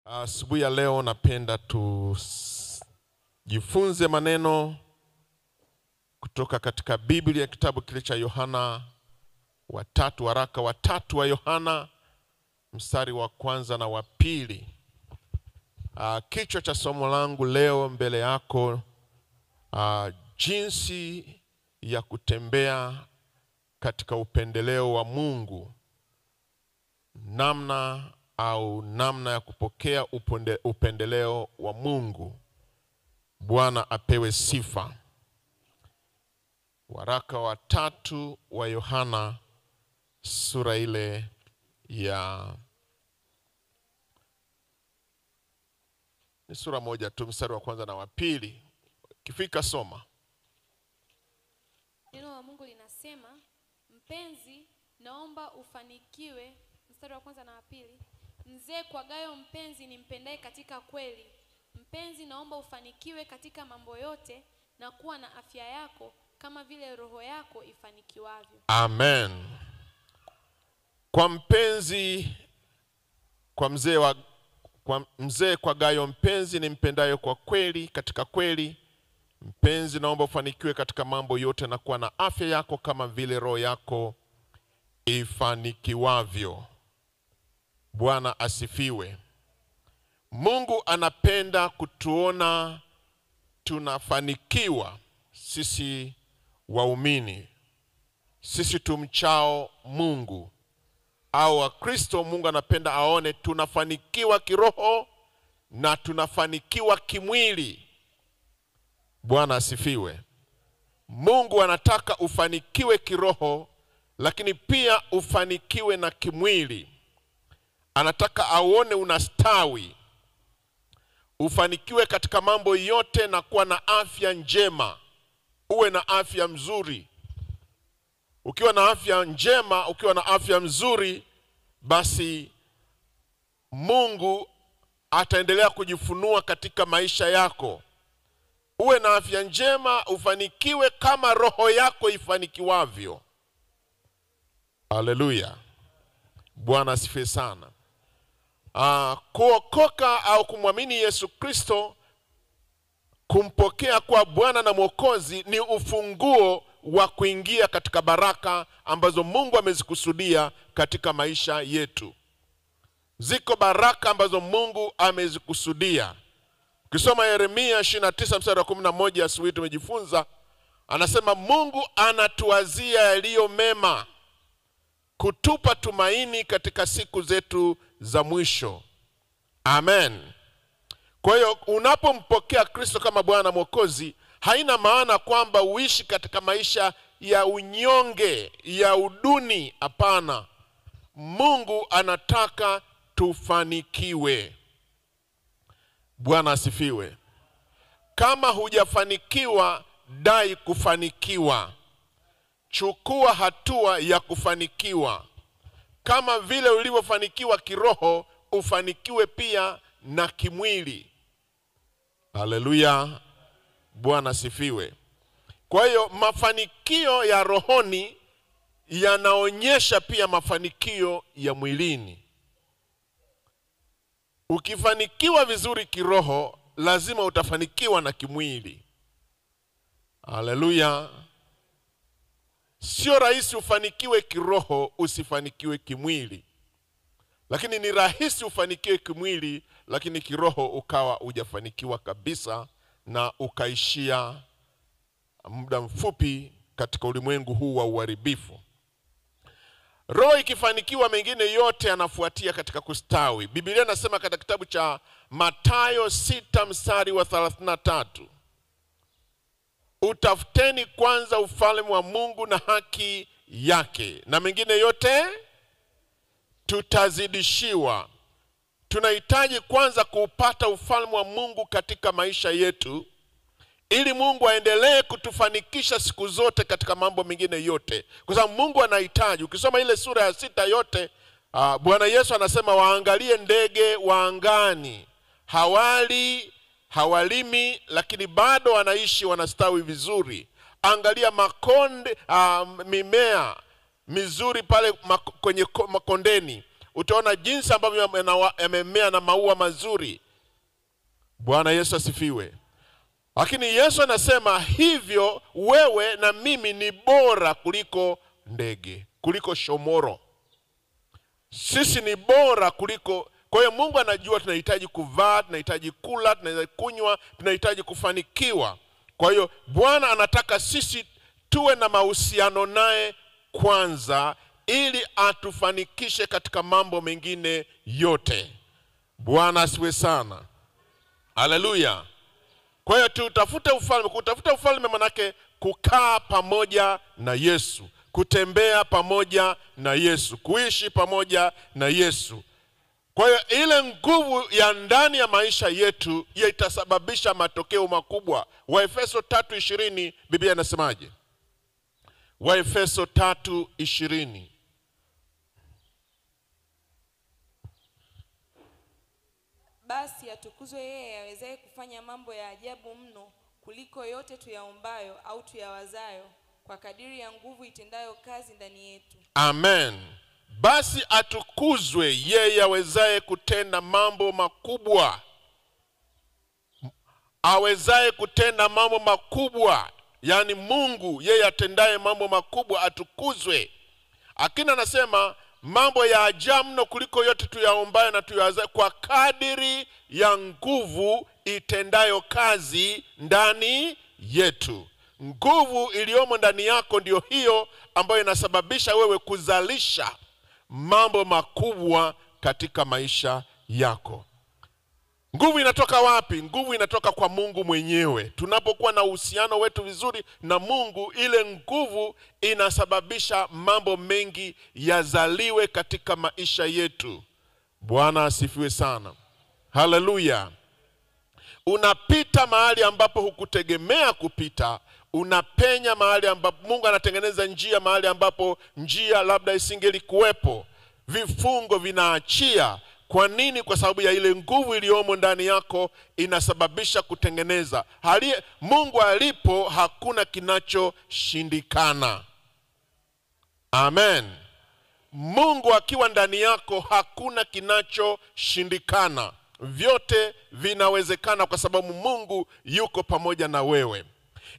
Asubuhi ya leo napenda tujifunze maneno kutoka katika Biblia, kitabu kile cha Yohana waraka wa 3 wa Yohana mstari wa 1 na wa 2. Kichwa cha somo langu leo mbele yako, jinsi ya kutembea katika upendeleo wa Mungu, namna ya kupokea upendeleo wa Mungu. Bwana apewe sifa. Waraka wa 3 wa Yohana, sura ile ni sura moja tu, mstari wa 1 na wa 2. Kifika soma. Neno la Mungu linasema, mpenzi, naomba ufanikiwe. Mstari wa 1 na wa 2. Mzee kwa Gayo mpenzi nimpendaye katika kweli. Mpenzi, naomba ufanikiwe katika mambo yote na kuwa na afya yako kama vile roho yako ifanikiwavyo. Amen. Kwa mzee kwa Gayo mpenzi nimpendaye kwa kweli katika kweli. Mpenzi, naomba ufanikiwe katika mambo yote na kuwa na afya yako kama vile roho yako ifanikiwavyo. Bwana asifiwe. Mungu anapenda kutuona tunafanikiwa, sisi waumini, sisi tumchao Mungu au Wakristo. Mungu anapenda aone tunafanikiwa kiroho na tunafanikiwa kimwili. Bwana asifiwe. Mungu anataka ufanikiwe kiroho, lakini pia ufanikiwe na kimwili. Anataka aone unastawi, ufanikiwe katika mambo yote na kuwa na afya njema, uwe na afya mzuri. Ukiwa na afya njema, ukiwa na afya mzuri, basi Mungu ataendelea kujifunua katika maisha yako. Uwe na afya njema, ufanikiwe kama roho yako ifanikiwavyo. Haleluya. Bwana asifiwe sana. Kuokoka au kumwamini Yesu Kristo, kumpokea kwa Bwana na Mwokozi, ni ufunguo wa kuingia katika baraka ambazo Mungu amezikusudia katika maisha yetu. Ziko baraka ambazo Mungu amezikusudia. Ukisoma Yeremia 29 mstari wa 11 asubuhi tumejifunza, anasema Mungu anatuwazia yaliyo mema, kutupa tumaini katika siku zetu za mwisho. Amen. Kwa hiyo unapompokea Kristo kama Bwana Mwokozi, haina maana kwamba uishi katika maisha ya unyonge, ya uduni. Hapana. Mungu anataka tufanikiwe. Bwana asifiwe. Kama hujafanikiwa, dai kufanikiwa. Chukua hatua ya kufanikiwa. Kama vile ulivyofanikiwa kiroho, ufanikiwe pia na kimwili. Haleluya. Bwana asifiwe. Kwa hiyo mafanikio ya rohoni yanaonyesha pia mafanikio ya mwilini. Ukifanikiwa vizuri kiroho, lazima utafanikiwa na kimwili. Haleluya. Sio rahisi ufanikiwe kiroho usifanikiwe kimwili. Lakini ni rahisi ufanikiwe kimwili lakini kiroho ukawa hujafanikiwa kabisa na ukaishia muda mfupi katika ulimwengu huu wa uharibifu. Roho ikifanikiwa, mengine yote yanafuatia katika kustawi. Biblia inasema katika kitabu cha Mathayo 6 mstari wa 33, utafuteni kwanza ufalme wa Mungu na haki yake, na mengine yote tutazidishiwa. Tunahitaji kwanza kuupata ufalme wa Mungu katika maisha yetu, ili Mungu aendelee kutufanikisha siku zote katika mambo mengine yote. Kwa sababu Mungu anahitaji. Ukisoma ile sura ya 6 yote, Bwana Yesu anasema waangalie ndege wa angani. Hawalimi, lakini bado wanaishi, wanastawi vizuri. Angalia makonde, mimea mizuri pale kwenye makondeni. utaona jinsi ambavyo yamemea na maua mazuri. Bwana Yesu asifiwe. Lakini Yesu anasema hivyo wewe na mimi ni bora kuliko ndege, kuliko shomoro. Sisi ni bora kuliko. Kwa hiyo Mungu anajua tunahitaji kuvaa, tunahitaji kula, tunahitaji kunywa, tunahitaji kufanikiwa. Kwa hiyo Bwana anataka sisi tuwe na mahusiano naye kwanza, ili atufanikishe katika mambo mengine yote. Bwana asiwe sana. Haleluya. Kwa hiyo tutafute ufalme. Kutafuta ufalme manake kukaa pamoja na Yesu, kutembea pamoja na Yesu, kuishi pamoja na Yesu. Kwa hiyo ile nguvu ya ndani ya maisha yetu itasababisha matokeo makubwa. Waefeso 3:20 Biblia inasemaje? Waefeso 3:20. Basi atukuzwe yeye awezaye kufanya mambo ya ajabu mno kuliko yote tuyaombayo au tuyawazayo, kwa kadiri ya nguvu itendayo kazi ndani yetu. Amen. Basi atukuzwe yeye awezaye kutenda mambo makubwa. Awezaye kutenda mambo makubwa, yani Mungu yeye atendaye mambo makubwa atukuzwe. Akina anasema mambo ya ajabu mno kuliko yote tuyaombayo na tuyawazayo, kwa kadiri ya nguvu itendayo kazi ndani yetu. Nguvu iliyomo ndani yako ndio hiyo ambayo inasababisha wewe kuzalisha mambo makubwa katika maisha yako. Nguvu inatoka wapi? Nguvu inatoka kwa Mungu mwenyewe. Tunapokuwa na uhusiano wetu vizuri na Mungu, ile nguvu inasababisha mambo mengi yazaliwe katika maisha yetu. Bwana asifiwe sana. Haleluya. Unapita mahali ambapo hukutegemea kupita. Unapenya mahali ambapo Mungu anatengeneza njia, mahali ambapo njia labda isingelikuwepo. Vifungo vinaachia. Kwa nini? Kwa sababu ya ile nguvu iliyomo ndani yako inasababisha kutengeneza. Mungu alipo hakuna kinachoshindikana. Amen. Mungu akiwa ndani yako hakuna kinachoshindikana. Vyote vinawezekana kwa sababu Mungu yuko pamoja na wewe.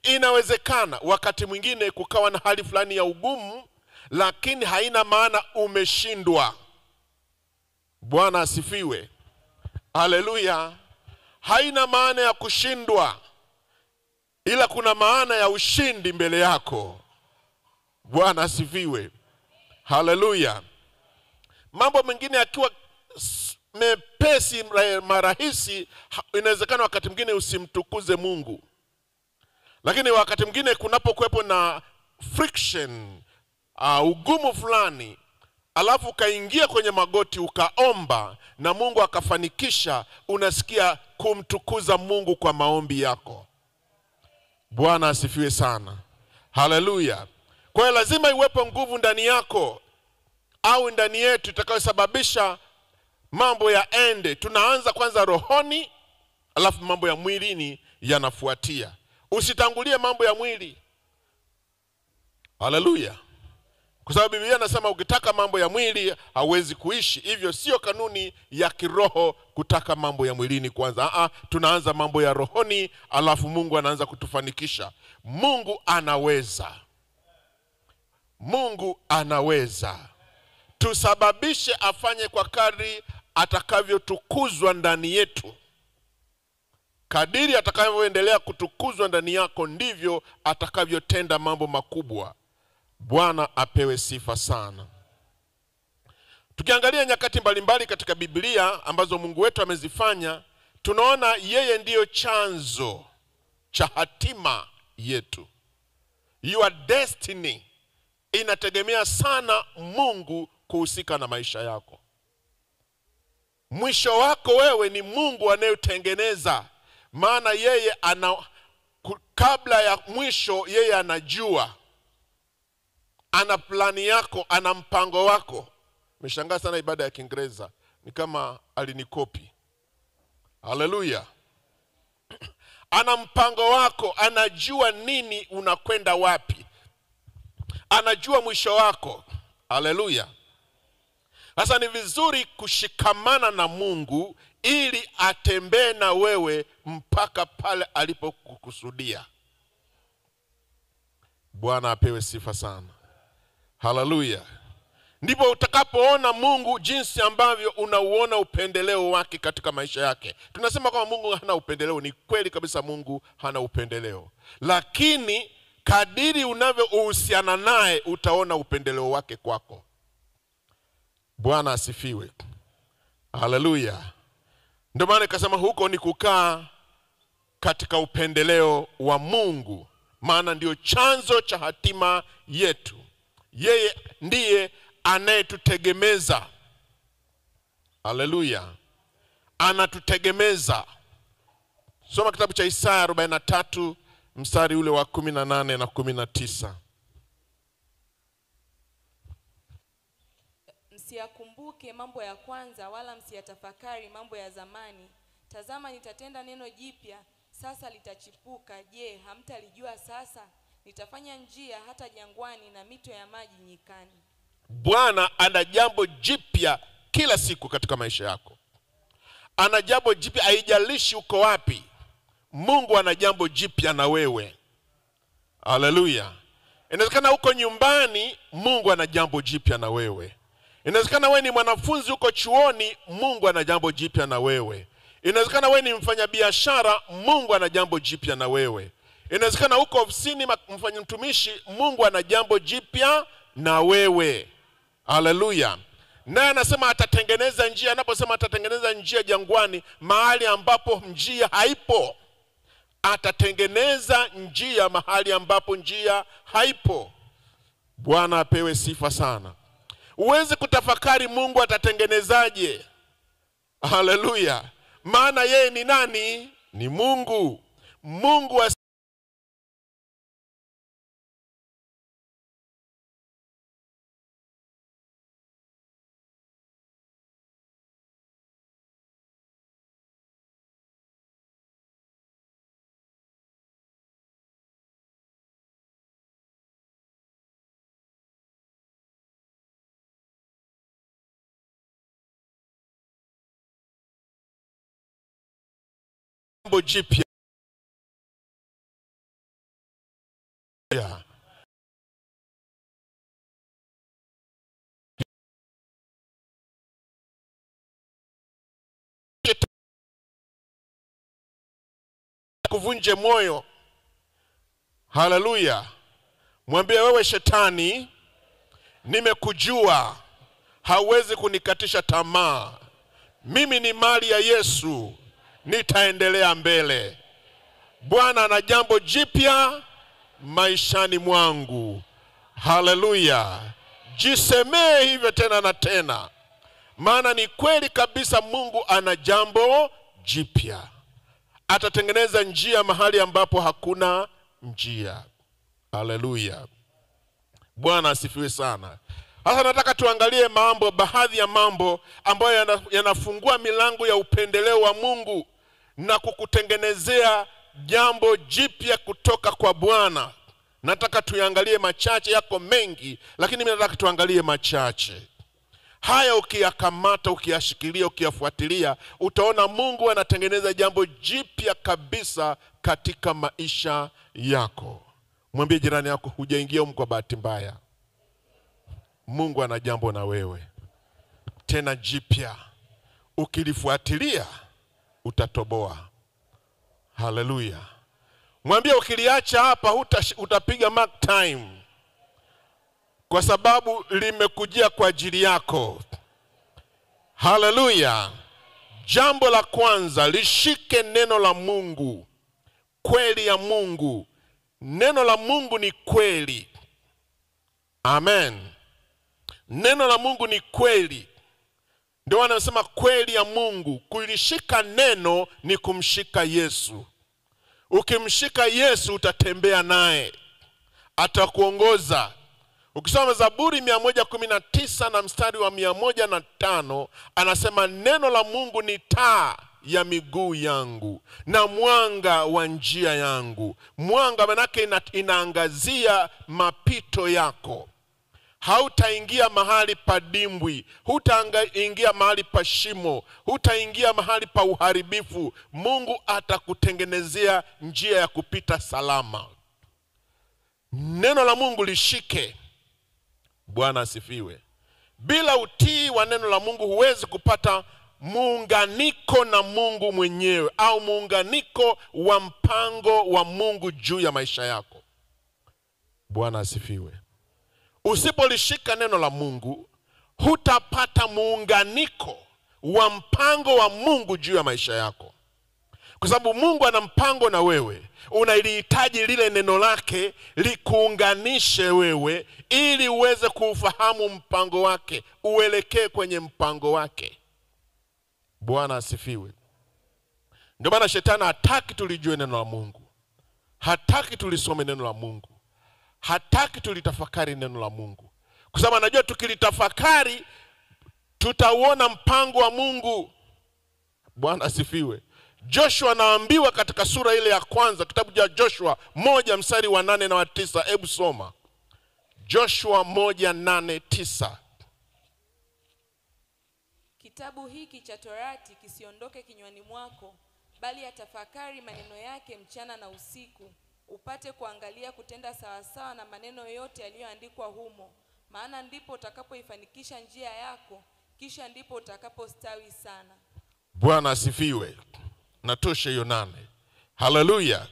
Inawezekana wakati mwingine kukawa na hali fulani ya ugumu, lakini haina maana umeshindwa. Bwana asifiwe. Haleluya. Haina maana ya kushindwa, ila kuna maana ya ushindi mbele yako. Bwana asifiwe. Haleluya. Mambo mengine yakiwa mepesi, marahisi, inawezekana wakati mwingine usimtukuze Mungu. Lakini wakati mwingine kunapokuwepo na friction, ugumu fulani, alafu ukaingia kwenye magoti ukaomba na Mungu akafanikisha, unasikia kumtukuza Mungu kwa maombi yako. Bwana asifiwe sana. Haleluya. Kwa hiyo lazima iwepo nguvu ndani yako au ndani yetu itakayosababisha mambo yaende. Tunaanza kwanza rohoni, alafu mambo ya mwilini yanafuatia. Usitangulie mambo ya mwili. Haleluya. Kwa sababu Biblia inasema ukitaka mambo ya mwili hauwezi kuishi. Hivyo sio kanuni ya kiroho kutaka mambo ya mwilini kwanza. Tunaanza mambo ya rohoni, alafu Mungu anaanza kutufanikisha. Mungu anaweza. Mungu anaweza. Tusababishe afanye kwa kadri atakavyotukuzwa ndani yetu. Kadiri atakavyoendelea kutukuzwa ndani yako ndivyo atakavyotenda mambo makubwa. Bwana apewe sifa sana. Tukiangalia nyakati mbalimbali katika Biblia ambazo Mungu wetu amezifanya, tunaona yeye ndiyo chanzo cha hatima yetu. Your destiny inategemea sana Mungu kuhusika na maisha yako. Mwisho wako wewe ni Mungu anayetengeneza. Maana yeye kabla ya mwisho yeye anajua. Ana plani yako, ana mpango wako. Nimeshangaa sana ibada ya Kiingereza, ni kama alinikopi. Haleluya. Ana mpango wako, anajua nini unakwenda wapi. Anajua mwisho wako. Haleluya. Sasa ni vizuri kushikamana na Mungu ili atembee na wewe mpaka pale alipokukusudia. Bwana apewe sifa sana. Haleluya. Ndipo utakapoona Mungu jinsi ambavyo unauona upendeleo wake katika maisha yake. Tunasema kwamba Mungu hana upendeleo, ni kweli kabisa Mungu hana upendeleo. Lakini kadiri unavyohusiana naye utaona upendeleo wake kwako. Bwana asifiwe. Haleluya. Ndio maana nikasema huko ni kukaa katika upendeleo wa Mungu, maana ndio chanzo cha hatima yetu. Yeye ndiye anayetutegemeza. Haleluya. Anatutegemeza. Soma kitabu cha Isaya 43 mstari ule wa 18 na 19. Msiyakumbuke mambo ya kwanza, wala msiyatafakari mambo ya zamani. Tazama, nitatenda neno jipya, sasa litachipuka. Je, hamtalijua sasa? Nitafanya njia hata jangwani na mito ya maji nyikani. Bwana ana jambo jipya kila siku katika maisha yako. Ana jambo jipya, haijalishi uko wapi. Mungu ana jambo jipya na wewe. Haleluya. Inawezekana uko nyumbani, Mungu ana jambo jipya na wewe. Inawezekana wewe ni mwanafunzi uko chuoni, Mungu ana jambo jipya na wewe. Inawezekana wewe ni mfanyabiashara, Mungu ana jambo jipya na wewe. Inawezekana uko ofisini mtumishi, Mungu ana jambo jipya na wewe. Haleluya. Naye anasema atatengeneza njia. Anaposema atatengeneza njia jangwani, mahali ambapo njia haipo, atatengeneza njia mahali ambapo njia haipo. Bwana apewe sifa sana. Uweze kutafakari Mungu atatengenezaje. Haleluya. Maana yeye ni nani? Ni Mungu. Mungu jambo jipya. Kuvunje moyo. Haleluya. Mwambie, wewe shetani, nimekujua, hauwezi kunikatisha tamaa. Mimi ni mali ya Yesu, nitaendelea mbele. Bwana ana jambo jipya maishani mwangu. Haleluya. Jisemee hivyo tena na tena. Maana ni kweli kabisa Mungu ana jambo jipya. Atatengeneza njia mahali ambapo hakuna njia. Haleluya. Bwana asifiwe sana. Sasa nataka tuangalie baadhi ya mambo ambayo yanafungua milango ya upendeleo wa Mungu na kukutengenezea jambo jipya kutoka kwa Bwana. Nataka tuangalie machache, yako mengi, lakini mimi nataka tuangalie machache. Haya ukiyakamata, ukiyashikilia, ukiyafuatilia, utaona Mungu anatengeneza jambo jipya kabisa katika maisha yako. Mwambie jirani yako, hujaingia huko kwa bahati mbaya. Mungu ana jambo na wewe, tena jipya. Ukilifuatilia utatoboa. Haleluya. Mwambie, ukiliacha hapa utapiga mark time, kwa sababu limekujia kwa ajili yako. Haleluya. Jambo la kwanza, lishike neno la Mungu. Kweli ya Mungu. Neno la Mungu ni kweli. Amen. Neno la Mungu ni kweli. Ndio wanasema kweli ya Mungu. Kulishika neno ni kumshika Yesu. Ukimshika Yesu utatembea naye, atakuongoza. Ukisoma Zaburi 119 na mstari wa 105, anasema neno la Mungu ni taa ya miguu yangu na mwanga wa njia yangu. Mwanga manake inaangazia mapito yako. Hautaingia mahali pa dimbwi, hutaingia mahali pa shimo, hutaingia mahali pa uharibifu. Mungu atakutengenezea njia ya kupita salama. Neno la Mungu lishike. Bwana asifiwe. Bila utii wa neno la Mungu huwezi kupata muunganiko na Mungu mwenyewe, au muunganiko wa mpango wa Mungu juu ya maisha yako. Bwana asifiwe. Usipolishika neno la Mungu, hutapata muunganiko wa mpango wa Mungu juu ya maisha yako. Kwa sababu Mungu ana mpango na wewe, unalihitaji lile neno lake likuunganishe wewe, ili uweze kuufahamu mpango wake, uelekee kwenye mpango wake. Bwana asifiwe. Ndio maana shetani hataki tulijue neno la Mungu, hataki tulisome neno la Mungu, hataki tulitafakari neno la Mungu, kwa sababu anajua tukilitafakari tutauona mpango wa Mungu. Bwana asifiwe. Joshua anaambiwa katika sura ile ya kwanza, kitabu cha Joshua 1 mstari wa 8 na wa 9. Hebu soma Joshua 1:8-9. Kitabu hiki cha Torati kisiondoke kinywani mwako, bali yatafakari maneno yake mchana na usiku, upate kuangalia kutenda sawasawa na maneno yote yaliyoandikwa humo, maana ndipo utakapoifanikisha njia yako, kisha ndipo utakapostawi sana. Bwana asifiwe. Natosha hiyo 8. Haleluya.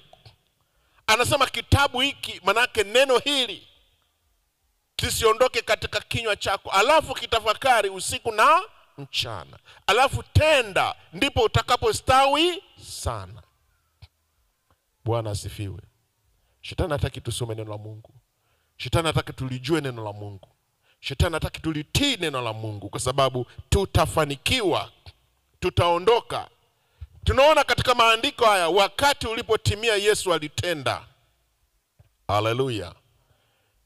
Anasema kitabu hiki, manake neno hili kisiondoke katika kinywa chako, alafu kitafakari usiku na mchana, alafu tenda, ndipo utakapostawi sana. Bwana asifiwe. Shetani hataki tusome neno la Mungu. Shetani hataki tulijue neno la Mungu. Shetani hataki tulitii neno la Mungu, kwa sababu tutafanikiwa, tutaondoka. Tunaona katika maandiko haya, wakati ulipotimia Yesu alitenda. Haleluya.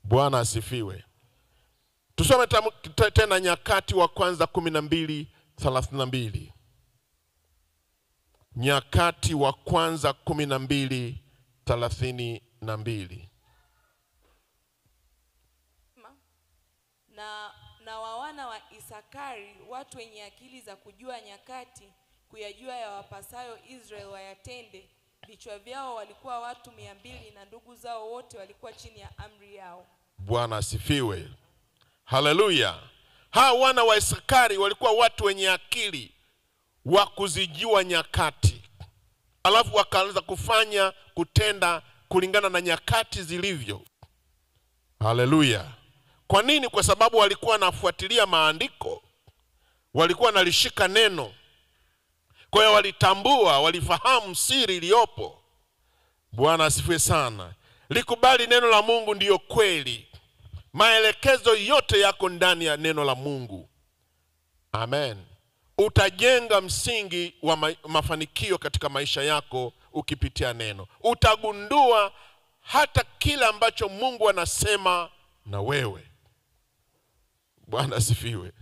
Bwana asifiwe. Tusome tena Nyakati wa kwanza 12:32. Nyakati wa kwanza 12:32. Na wawana wa Isakari, watu wenye akili za kujua nyakati, kuyajua ya wapasayo Israeli wayatende. Vichwa vyao walikuwa watu 200, na ndugu zao wote walikuwa chini ya amri yao. Bwana asifiwe. Haleluya. Hawa wana wa Isakari walikuwa watu wenye akili wa kuzijua nyakati, alafu wakaanza kutenda kulingana na nyakati zilivyo. Haleluya. Kwa nini? Kwa sababu walikuwa wanafuatilia maandiko, walikuwa nalishika neno. Kwa hiyo walitambua, walifahamu siri iliyopo. Bwana asifiwe sana. Likubali neno la Mungu ndiyo kweli. Maelekezo yote yako ndani ya neno la Mungu. Amen. Utajenga msingi wa mafanikio katika maisha yako ukipitia neno. Utagundua hata kile ambacho Mungu anasema na wewe. Bwana asifiwe.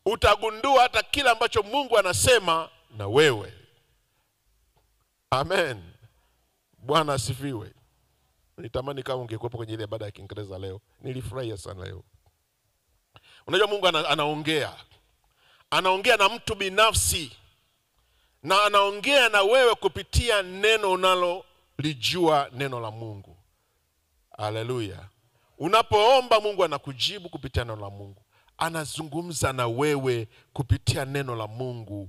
Utagundua hata kile ambacho Mungu anasema na wewe. Amen. Bwana asifiwe. Nitamani kama ungekuwepo kwenye ile ibada ya Kiingereza leo. Nilifurahia sana leo. Unajua Mungu anaongea. Anaongea na mtu binafsi, na anaongea na wewe kupitia neno unalolijua, neno la Mungu. Haleluya. Unapoomba Mungu anakujibu kupitia neno la Mungu. Anazungumza na wewe kupitia neno la Mungu.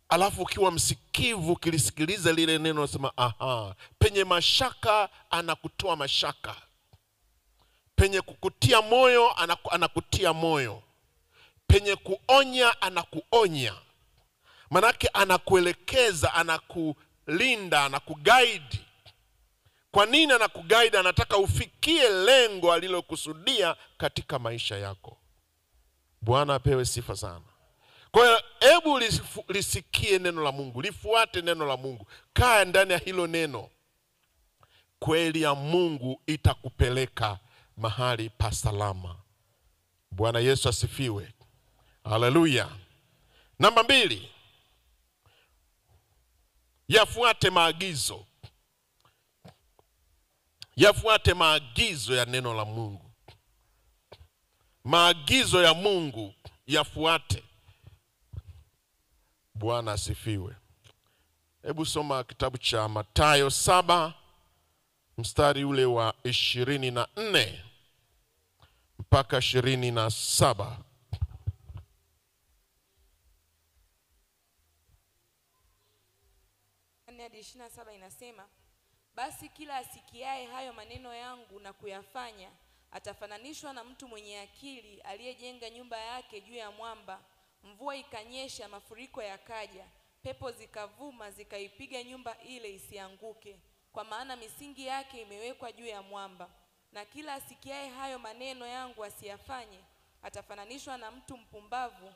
Alafu ukiwa msikivu, kilisikiliza lile neno, unasema aha, penye mashaka anakutoa mashaka. Penye kukutia moyo anakutia moyo. Penye kuonya anakuonya. Manake anakuelekeza, anakulinda, anakuguide. Kwa nini anakuguide? Anataka ufikie lengo alilokusudia katika maisha yako. Bwana apewe sifa sana. Kwa hiyo hebu lisikie neno la Mungu, lifuate neno la Mungu, kaa ndani ya hilo neno. Kweli ya Mungu itakupeleka mahali pa salama. Bwana Yesu asifiwe. Haleluya. Namba 2, yafuate maagizo. Yafuate maagizo ya neno la Mungu. maagizo ya Mungu yafuate. Bwana asifiwe. Hebu soma kitabu cha Mathayo 7 mstari ule wa 24 mpaka 27. Hadi 27 inasema, basi kila asikiaye hayo maneno yangu na kuyafanya atafananishwa na mtu mwenye akili aliyejenga nyumba yake juu ya mwamba. Mvua ikanyesha, mafuriko yakaja, pepo zikavuma zikaipiga nyumba ile isianguke, kwa maana misingi yake imewekwa juu ya mwamba. Na kila asikiaye hayo maneno yangu asiyafanye atafananishwa na mtu mpumbavu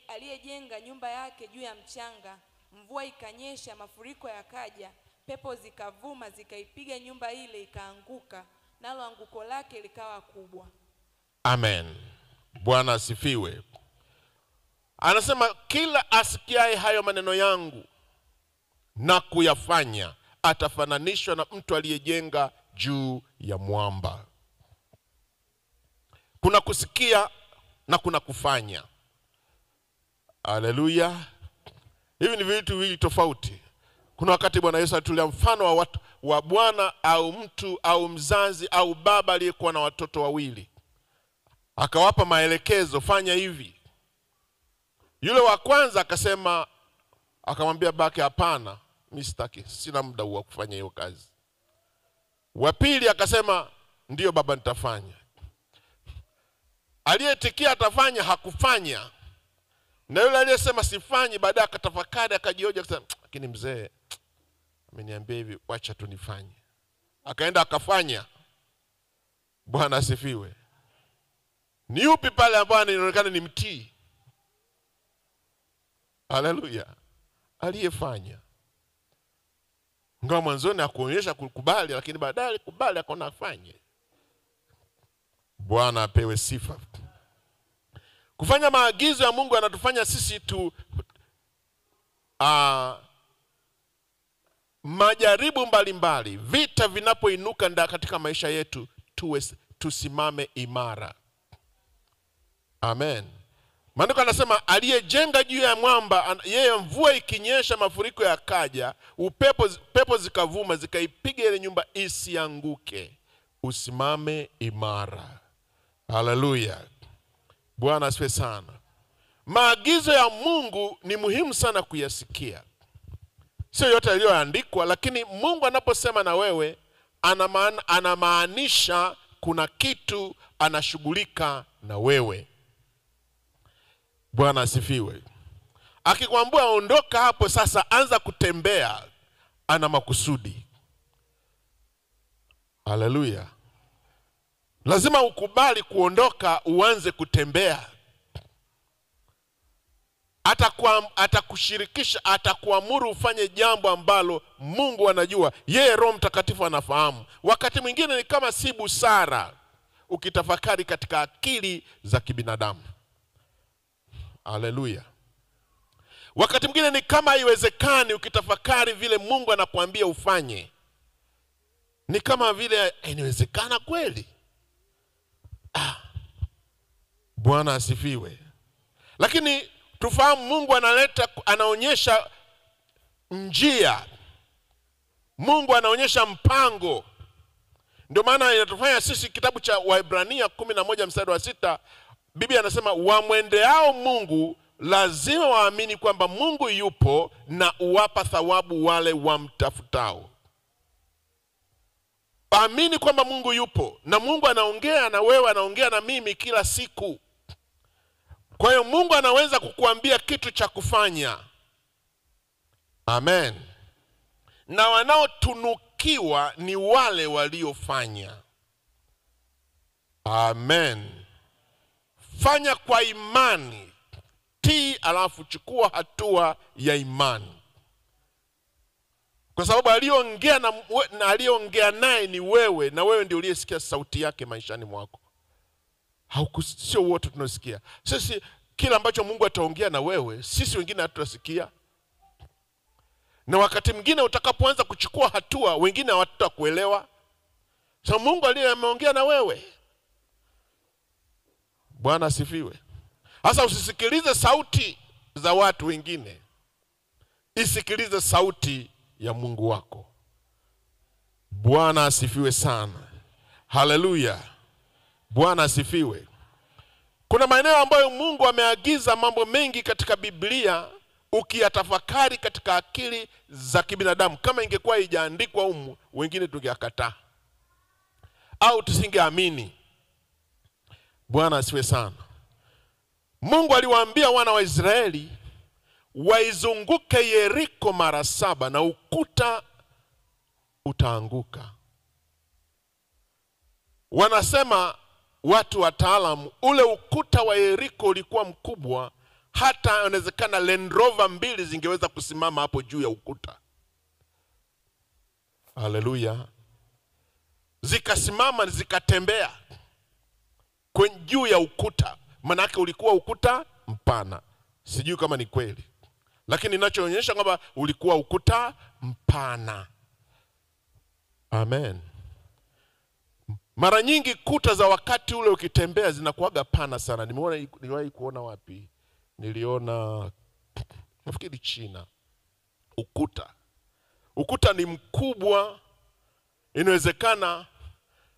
aliyejenga nyumba yake juu ya mchanga. Mvua ikanyesha, mafuriko yakaja, pepo zikavuma zikaipiga nyumba ile ikaanguka, nalo anguko lake likawa kubwa. Amen. Bwana asifiwe. Anasema kila asikiaye hayo maneno yangu na kuyafanya atafananishwa na mtu aliyejenga juu ya mwamba. Kuna kusikia na kuna kufanya. Haleluya. Hivi ni vitu viwili tofauti. Kuna wakati Bwana Yesu atulia mfano wa watu wa bwana au mtu au mzazi au baba aliyekuwa na watoto wawili. Akawapa maelekezo, fanya hivi. Yule wa kwanza akasema, akamwambia baki, hapana, mimi sitaki, sina muda wa kufanya hiyo kazi. Wa pili akasema, ndio baba, nitafanya. Aliyetikia atafanya hakufanya. Na yule aliyesema sifanyi, baadaye akatafakari akajioja akasema, lakini mzee ameniambia hivi, wacha tu nifanye. Akaenda akafanya. Bwana asifiwe. Ni yupi pale ambaye inaonekana ni mtii? Haleluya. Aliyefanya. Ingawa mwanzoni hakuonyesha kukubali, lakini baadaye alikubali akaona afanye. Bwana apewe sifa. Kufanya maagizo ya Mungu anatufanya sisi majaribu mbalimbali, vita vinapoinuka katika maisha yetu, tusimame imara. Amen. Maandiko anasema aliyejenga juu ya mwamba, yeye mvua ikinyesha mafuriko yakaja, pepo zikavuma zikaipiga ile nyumba isianguke. Usimame imara. Haleluya. Bwana asifiwe sana. Maagizo ya Mungu ni muhimu sana kuyasikia. Sio yote yaliyoandikwa, lakini Mungu anaposema na wewe anamaanisha kuna kitu anashughulika na wewe. Bwana asifiwe. Akikwambia ondoka hapo sasa anza kutembea, ana makusudi. Haleluya. Lazima ukubali kuondoka, uanze kutembea. Atakushirikisha, atakuamuru ufanye jambo ambalo Mungu anajua. Yeye Roho Mtakatifu anafahamu. Wakati mwingine ni kama si busara ukitafakari katika akili za kibinadamu. Haleluya. Wakati mwingine ni kama haiwezekani ukitafakari vile Mungu anakuambia ufanye. Ni kama vile inawezekana kweli? Bwana asifiwe. Lakini tufahamu Mungu anaonyesha njia. Mungu anaonyesha mpango. Ndio maana inatufanya sisi, kitabu cha Waebrania 11 mstari wa 6, Biblia anasema wamwendeao Mungu lazima waamini kwamba Mungu yupo na uwapa thawabu wale wamtafutao. Amini kwamba Mungu yupo na Mungu anaongea na wewe, anaongea na mimi kila siku. Kwa hiyo Mungu anaweza kukuambia kitu cha kufanya. Amen. Na wanaotunukiwa ni wale waliofanya. Amen. Fanya kwa imani. Tii, alafu chukua hatua ya imani. Kwa sababu aliyeongea naye ni wewe, na wewe ndio uliyesikia sauti yake maishani mwako. Sio wote tunasikia. Sisi kila ambacho Mungu ataongea na wewe, sisi wengine hatutasikia. Na wakati mwingine utakapoanza kuchukua hatua, wengine hawatakuelewa. Sasa Mungu ameongea na wewe. Bwana asifiwe. Sasa usisikilize sauti za watu wengine, isikilize sauti ya Mungu wako. Bwana asifiwe sana. Haleluya. Bwana asifiwe. Kuna maeneo ambayo Mungu ameagiza mambo mengi katika Biblia, ukiyatafakari katika akili za kibinadamu, kama ingekuwa haijaandikwa humu, wengine tungekataa au tusingeamini. Bwana asifiwe sana. Mungu aliwaambia wana wa Israeli waizunguke Yeriko mara 7 na ukuta utaanguka. Wanasema watu wataalamu, ule ukuta wa Yeriko ulikuwa mkubwa, hata inawezekana Land Rover 2 zingeweza kusimama hapo juu ya ukuta. Haleluya. Zikasimama, zikatembea kwenye juu ya ukuta, manake ulikuwa ukuta mpana. Sijui kama ni kweli, lakini ninachoonyesha kwamba ulikuwa ukuta mpana. Amen. Mara nyingi kuta za wakati ule ukitembea zinakuwaga pana sana. Niliwahi kuona wapi? Niliona nafikiri China. Ukuta ni mkubwa, inawezekana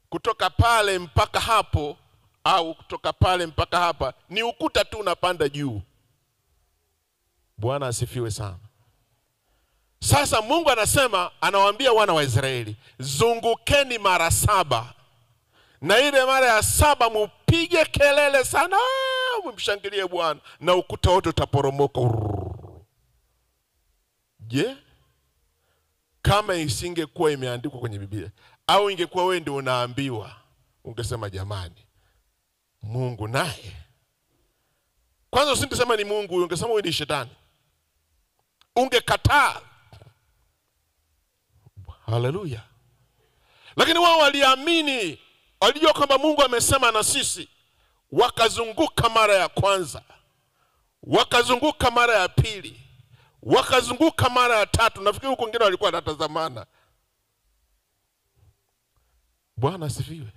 kutoka pale mpaka hapo au kutoka pale mpaka hapa ni ukuta tu unapanda juu. Bwana asifiwe sana. Sasa Mungu anasema, anawaambia wana wa Israeli, zungukeni mara 7. Na ile mara ya 7 mupige kelele sana, mumshangilie Bwana, na ukuta wote utaporomoka. Je, kama isingekuwa imeandikwa kwenye Biblia, au ingekuwa wewe ndio unaambiwa, ungesema jamani, Mungu naye. Kwanza usingesema ni Mungu, ungesema wewe ni shetani. Ungekataa. Haleluya. Lakini wao waliamini, walijua kwamba Mungu amesema na sisi. Wakazunguka mara ya kwanza, wakazunguka mara ya pili, wakazunguka mara ya 3. Nafikiri huko wengine walikuwa wanatazamana. Bwana asifiwe.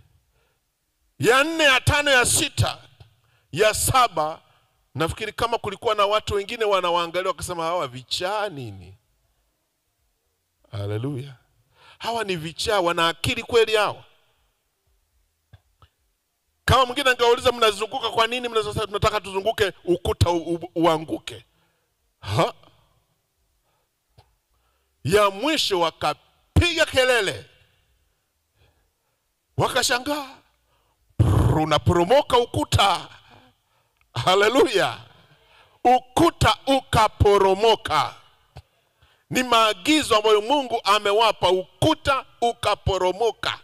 Ya 4, ya 5, ya 6, ya 7, nafikiri kama kulikuwa na watu wengine wanawaangalia wakasema, hawa vichaa nini? Haleluya. Hawa ni vichaa, wana akili kweli hao? Kama mwingine angeuliza, mnazunguka kwa nini? Mnataka tuzunguke ukuta uanguke. Ya mwisho wakapiga kelele, wakashangaa, unaporomoka ukuta. Haleluya. Ukuta ukaporomoka. Ni maagizo ambayo Mungu amewapa, ukuta ukaporomoka.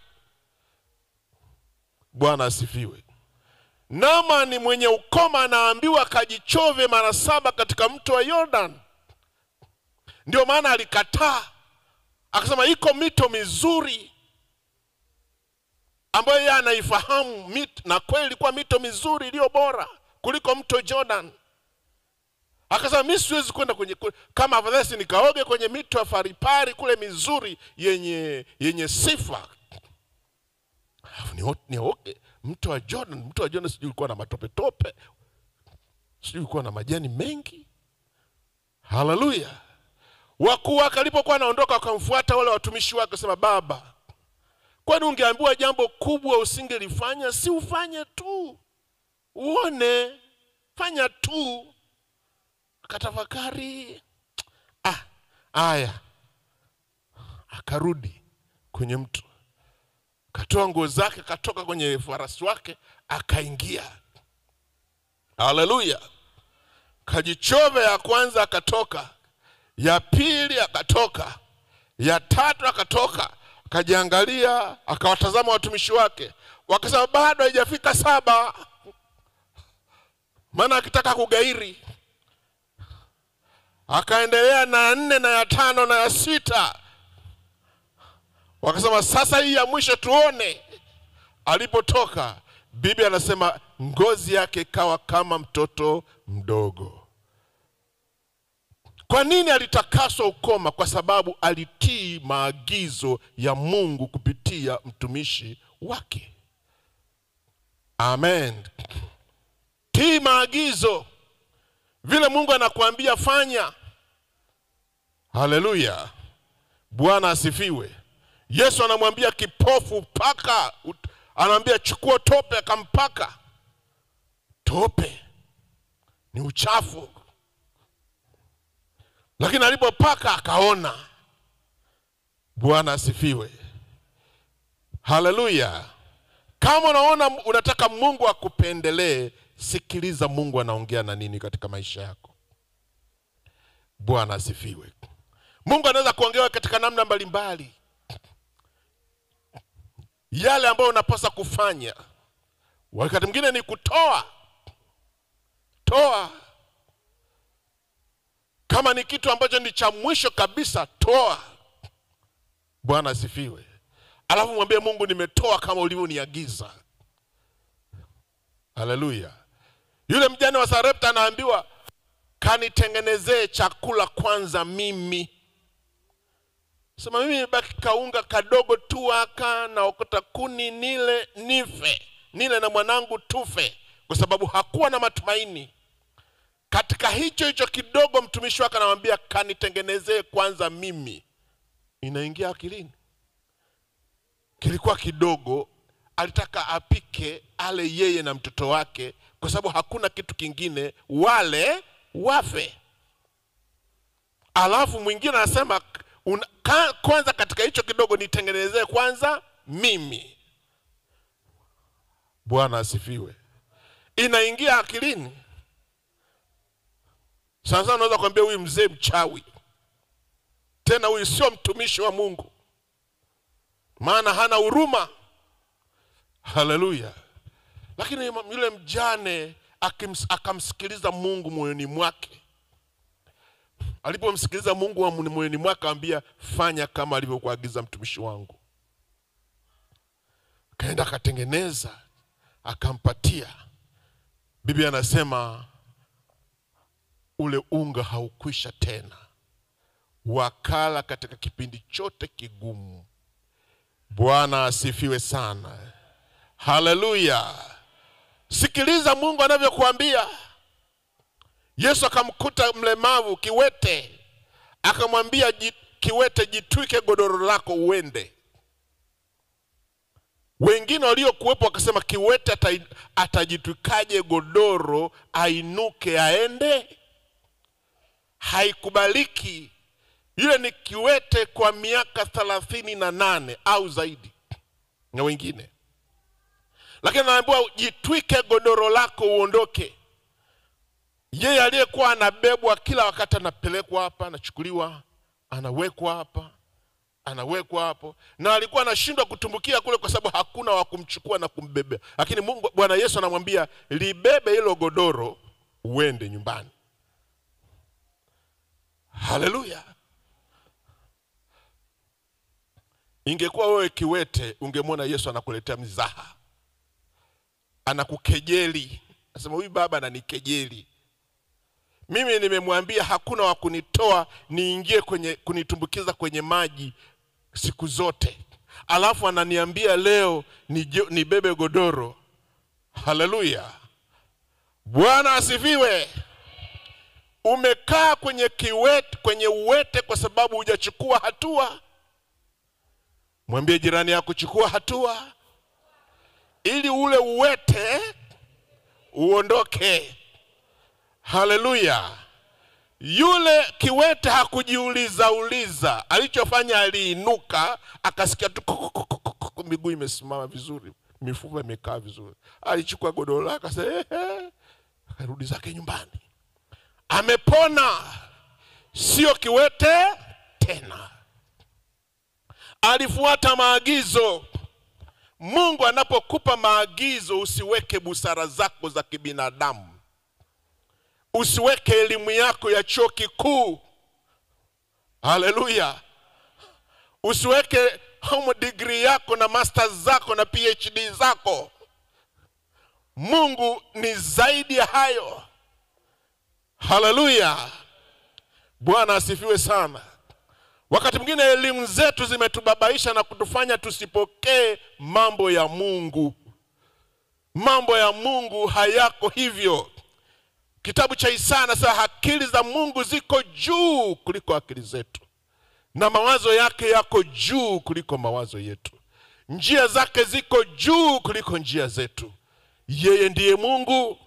Bwana asifiwe. Naamani mwenye ukoma anaambiwa kajichove mara 7 katika mto wa Jordan. Ndio maana alikataa. Akasema iko mito mizuri ambayo yeye anaifahamu, na kweli ilikuwa mito mizuri iliyo bora kuliko mto Jordan. Akasema mimi siwezi kwenda kwenye, kama afadhali nikaoge kwenye mito ya Faripari kule mizuri yenye sifa. Nioge mto wa Jordan. Mto wa Jordan sijui ulikuwa na matope tope, sijui ulikuwa na majani mengi. Haleluya. Wakuu wake alipokuwa anaondoka wakamfuata wale watumishi wake, akasema, baba, kwani ungeambiwa jambo kubwa usingelifanya? Si ufanye tu, uone, fanya tu. Akatafakari, aya, akarudi kwenye mto, katoa nguo zake, katoka kwenye farasi wake, akaingia. Haleluya. Kajichove ya kwanza akatoka, ya pili akatoka, ya 3 akatoka, akajiangalia, akawatazama watumishi wake, wakasema bado haijafika 7. Maana akitaka kugairi. Akaendelea na 4 na ya 5 na ya 6. Wakasema sasa hii ya mwisho tuone. Alipotoka, Biblia anasema ngozi yake ikawa kama mtoto mdogo. Kwa nini alitakaswa ukoma? Kwa sababu alitii maagizo ya Mungu kupitia mtumishi wake. Amen. tii maagizo. Vile Mungu anakuambia fanya. Haleluya. Bwana asifiwe. Yesu anamwambia kipofu paka, anamwambia chukua tope, akampaka. Tope ni uchafu, lakini alipopaka akaona. Bwana asifiwe. Haleluya. Kama unaona unataka Mungu akupendelee, sikiliza Mungu anaongea na nini katika maisha yako. Bwana asifiwe. Mungu anaweza kuongea katika namna mbalimbali. Yale ambayo unapaswa kufanya, wakati mwingine ni kutoa. Toa. Kama ni kitu ambacho ni cha mwisho kabisa, toa. Bwana asifiwe. Alafu mwambie Mungu, nimetoa kama ulivyoniagiza. Haleluya. Yule mjane wa Sarepta anaambiwa, kanitengenezee chakula kwanza mimi. Sema mimi nibaki kaunga kadogo tu aka na okota kuni nile nife. Nile na mwanangu tufe. Kwa sababu hakuwa na matumaini. Katika hicho kidogo mtumishi wake anamwambia, kanitengenezee kwanza mimi. Inaingia akilini. Kilikuwa kidogo, alitaka apike ale yeye na mtoto wake, kwa sababu hakuna kitu kingine, wale wafe. Alafu mwingine anasema, kwanza katika hicho kidogo nitengenezee kwanza mimi. Bwana asifiwe. Inaingia akilini. Sasa unaweza kuambia huyu mzee mchawi. Tena huyu sio mtumishi wa Mungu, maana hana huruma. Haleluya. Lakini yule mjane akamsikiliza Mungu moyoni mwake. Alipomsikiliza Mungu moyoni mwake, akamwambia, fanya kama alivyokuagiza mtumishi wangu. Kaenda akatengeneza, akampatia. Biblia anasema ule unga haukwisha tena. Wakala katika kipindi chote kigumu. Bwana asifiwe sana. Haleluya. Sikiliza Mungu anavyokuambia. Yesu akamkuta mlemavu kiwete, akamwambia kiwete, jitwike godoro lako uende. Wengine waliokuwepo wakasema, kiwete atajitwikaje godoro ainuke aende? Haikubaliki. Yule ni kiwete kwa miaka 38 au zaidi na wengine. Lakini anaambiwa jitwike godoro lako uondoke. Yeye aliyekuwa anabebwa kila wakati, anapelekwa hapa, anachukuliwa, anawekwa hapa, anawekwa hapo, na alikuwa anashindwa kutumbukia kule kwa sababu hakuna wa kumchukua na kumbebea. Lakini Mungu, Bwana Yesu anamwambia, libebe hilo godoro uende nyumbani. Haleluya. Ingekuwa wewe kiwete, ungemwona Yesu anakuletea mizaha, anakukejeli. Anasema huyu baba ananikejeli. Mimi nimemwambia hakuna wa kunitoa niingie kunitumbukiza kwenye maji siku zote. Alafu ananiambia leo nibebe godoro. Haleluya. Bwana asifiwe. Umekaa kwenye uwete kwa sababu hujachukua hatua. Mwambie jirani yako, chukua hatua ili ule uwete uondoke. Haleluya. Yule kiwete hakujiuliza. Alichofanya, aliinuka, akasikia tu miguu imesimama vizuri, mifupa imekaa vizuri. Alichukua godoro lake, akarudi zake nyumbani. Amepona. Sio kiwete tena. Alifuata maagizo. Mungu anapokupa maagizo, usiweke busara zako za kibinadamu. Usiweke elimu yako ya chuo kikuu. Haleluya. Usiweke homo degree yako na masters zako na PhD zako. Mungu ni zaidi ya hayo. Haleluya. Bwana asifiwe sana. Wakati mwingine elimu zetu zimetubabaisha na kutufanya tusipokee mambo ya Mungu. Mambo ya Mungu hayako hivyo. Kitabu cha Isaya anasema akili za Mungu ziko juu kuliko akili zetu, na mawazo yake yako juu kuliko mawazo yetu. Njia zake ziko juu kuliko njia zetu. Yeye ndiye Mungu,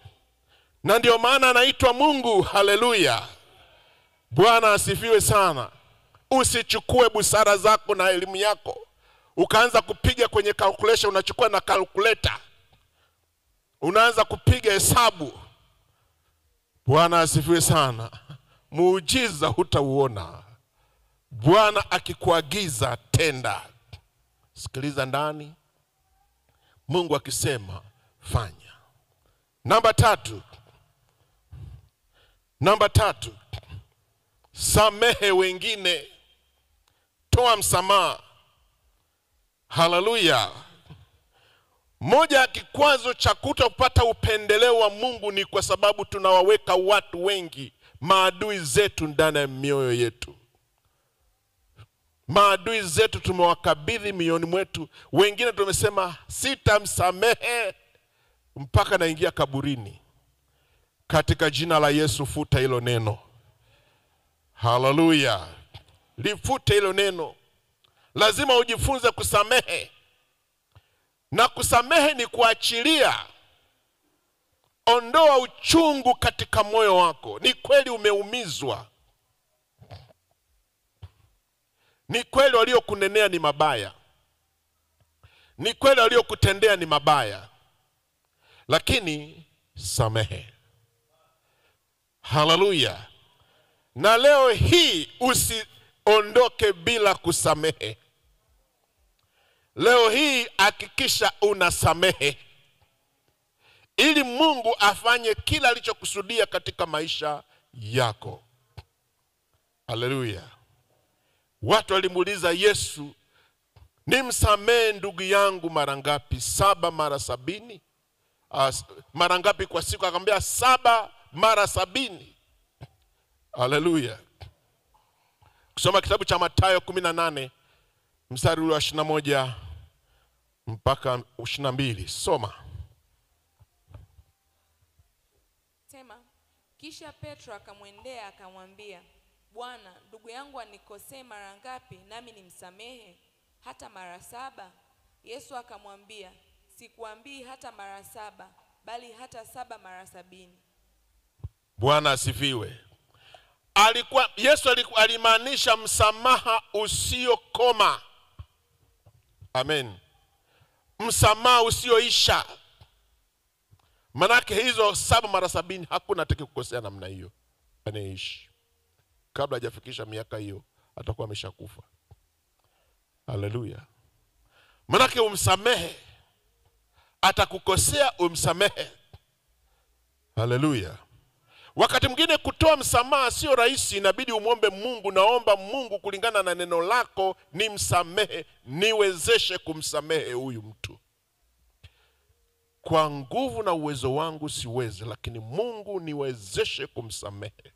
na ndio maana anaitwa Mungu. Haleluya. Bwana asifiwe sana. Usichukue busara zako na elimu yako ukaanza kupiga kwenye calculation. Unachukua na calculator, unaanza kupiga hesabu. Bwana asifiwe sana. Muujiza hutauona. Bwana akikuagiza tenda. Sikiliza ndani, Mungu akisema fanya. Namba tatu, samehe wengine. Toa msamaha. Haleluya. Moja ya kikwazo cha kutopata upendeleo wa Mungu ni kwa sababu tunawaweka watu wengi, maadui zetu, ndani ya mioyo yetu. Maadui zetu tumewakabidhi mioyoni mwetu. Wengine tumesema sitamsamehe mpaka naingia kaburini. Katika jina la Yesu, futa hilo neno. Haleluya. Lifute hilo neno. Lazima ujifunze kusamehe. Na kusamehe ni kuachilia. Ondoa uchungu katika moyo wako. Ni kweli umeumizwa. Ni kweli waliokunenea ni mabaya. Ni kweli waliokutendea ni mabaya. Lakini samehe. Haleluya. Na leo hii usiondoke bila kusamehe. Leo hii hakikisha unasamehe, ili Mungu afanye kila alichokusudia katika maisha yako. Haleluya. Watu walimuuliza Yesu, nimsamehe ndugu yangu mara ngapi? 7 mara 70? Mara ngapi kwa siku? Akamwambia 7 mara 70. Haleluya. Kusoma kitabu cha Mathayo 18 mstari wa 21 mpaka 22. Soma. Sema, kisha Petro akamwendea akamwambia, Bwana, ndugu yangu anikosee mara ngapi nami nimsamehe? Hata mara 7? Yesu akamwambia, sikuambii hata mara 7, bali hata 7 mara 70. Bwana asifiwe. Yesu alimaanisha msamaha usiokoma. Amen. Msamaha usioisha. Manake hizo 7 mara 70 hakuna atakayekukosea namna hiyo anaishi. Kabla hajafikisha miaka hiyo atakuwa ameshakufa. Haleluya. Manake umsamehe. Atakukosea umsamehe. Haleluya. Wakati mwingine kutoa msamaha sio rahisi, inabidi umwombe Mungu. Naomba Mungu kulingana na neno lako nimsamehe, niwezeshe kumsamehe huyu mtu. Kwa nguvu na uwezo wangu siwezi, lakini Mungu niwezeshe kumsamehe.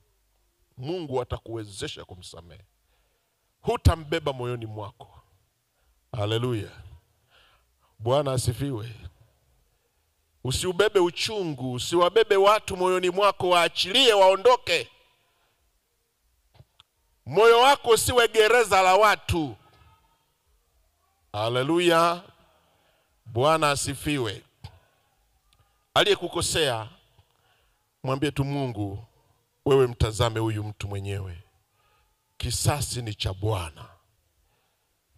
Mungu atakuwezesha kumsamehe. Hutambeba moyoni mwako. Haleluya. Bwana asifiwe. Usiubebe uchungu, usiwabebe watu moyoni mwako, waachilie waondoke. Moyo wako usiwe gereza la watu. Haleluya. Bwana asifiwe. Aliyekukosea mwambie tu Mungu, wewe mtazame huyu mtu mwenyewe. Kisasi ni cha Bwana.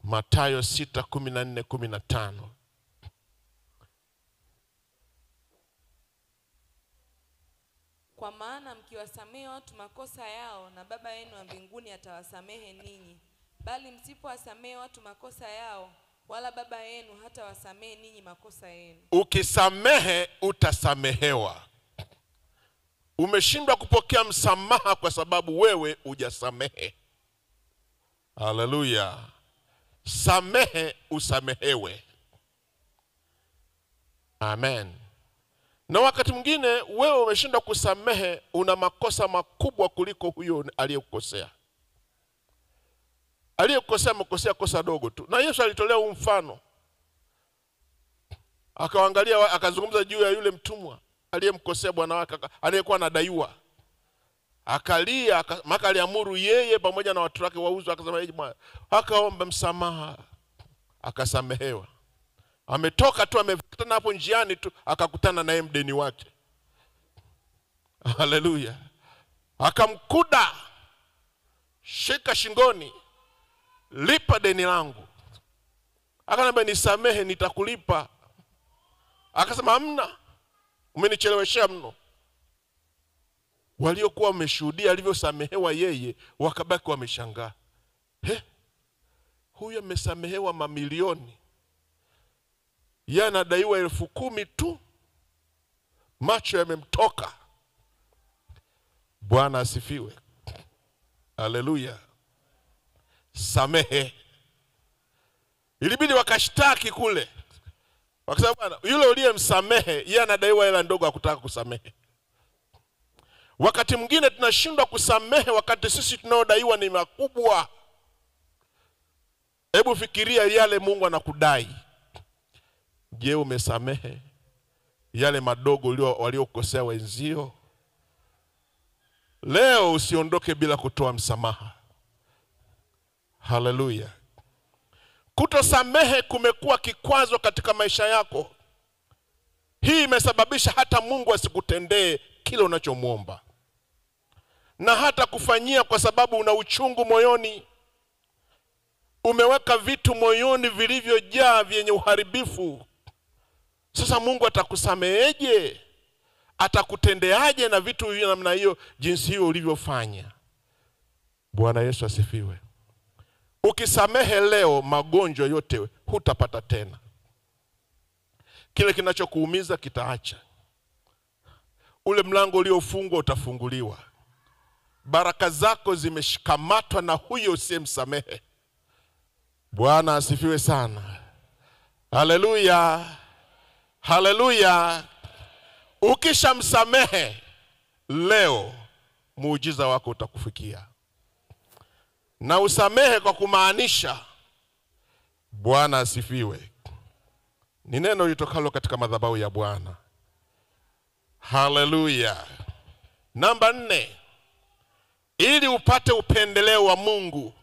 Mathayo 6:14-15. Kwa maana mkiwasamehe watu makosa yao, na Baba yenu wa mbinguni atawasamehe ninyi. Bali msipowasamehe watu makosa yao, wala Baba yenu hatawasamehe ninyi makosa yenu. Ukisamehe utasamehewa. Umeshindwa kupokea msamaha kwa sababu wewe hujasamehe. Haleluya. Samehe usamehewe. Amen. Na wakati mwingine wewe umeshindwa kusamehe, una makosa makubwa kuliko huyo aliyekukosea. Aliyekukosea amekosea kosa dogo tu. Na Yesu alitolea mfano. Akaangalia, akazungumza juu ya yule mtumwa aliyemkosea bwana wake, aliyekuwa anadaiwa. Akalia, maka aliamuru yeye pamoja na watu wake wauzwe. Akasema, akaomba msamaha, akasamehewa. Ametoka tu, amekutana hapo njiani tu, akakutana naye mdeni wake. Haleluya. Akamkuda, shika shingoni, lipa deni langu. Akanambia, nisamehe, nitakulipa. Akasema, hamna, umenicheleweshea mno. Waliokuwa wameshuhudia alivyosamehewa yeye wakabaki wameshangaa. Huyu amesamehewa mamilioni, yeye anadaiwa 10,000 tu. Macho yamemtoka. Bwana asifiwe. Haleluya. Samehe. Ilibidi wakashtaki kule. Wakasema, bwana, yule uliyemsamehe yeye anadaiwa hela ndogo, hakutaka kusamehe. Wakati mwingine tunashindwa kusamehe wakati sisi tunaodaiwa ni makubwa. Hebu fikiria yale Mungu anakudai. Je, umesamehe yale madogo waliokosea wenzio? Leo usiondoke bila kutoa msamaha. Haleluya. Kutosamehe kumekuwa kikwazo katika maisha yako. Hii imesababisha hata Mungu asikutendee kile unachomuomba, na hata kufanyia kwa sababu una uchungu moyoni. Umeweka vitu moyoni vilivyojaa vyenye uharibifu. Sasa Mungu atakusameheje? Atakutendeaje na vitu hivi namna hiyo, jinsi hiyo ulivyofanya? Bwana Yesu asifiwe. Ukisamehe leo, magonjwa yote hutapata tena. Kile kinachokuumiza kitaacha. Ule mlango uliofungwa utafunguliwa. Baraka zako zimeshikamatwa na huyo usiyemsamehe. Bwana asifiwe sana. Haleluya. Haleluya. Ukishamsamehe leo, muujiza wako utakufikia. Na usamehe kwa kumaanisha. Bwana asifiwe. Ni neno litokalo katika madhabahu ya Bwana. Haleluya. Namba 4, ili upate upendeleo wa Mungu,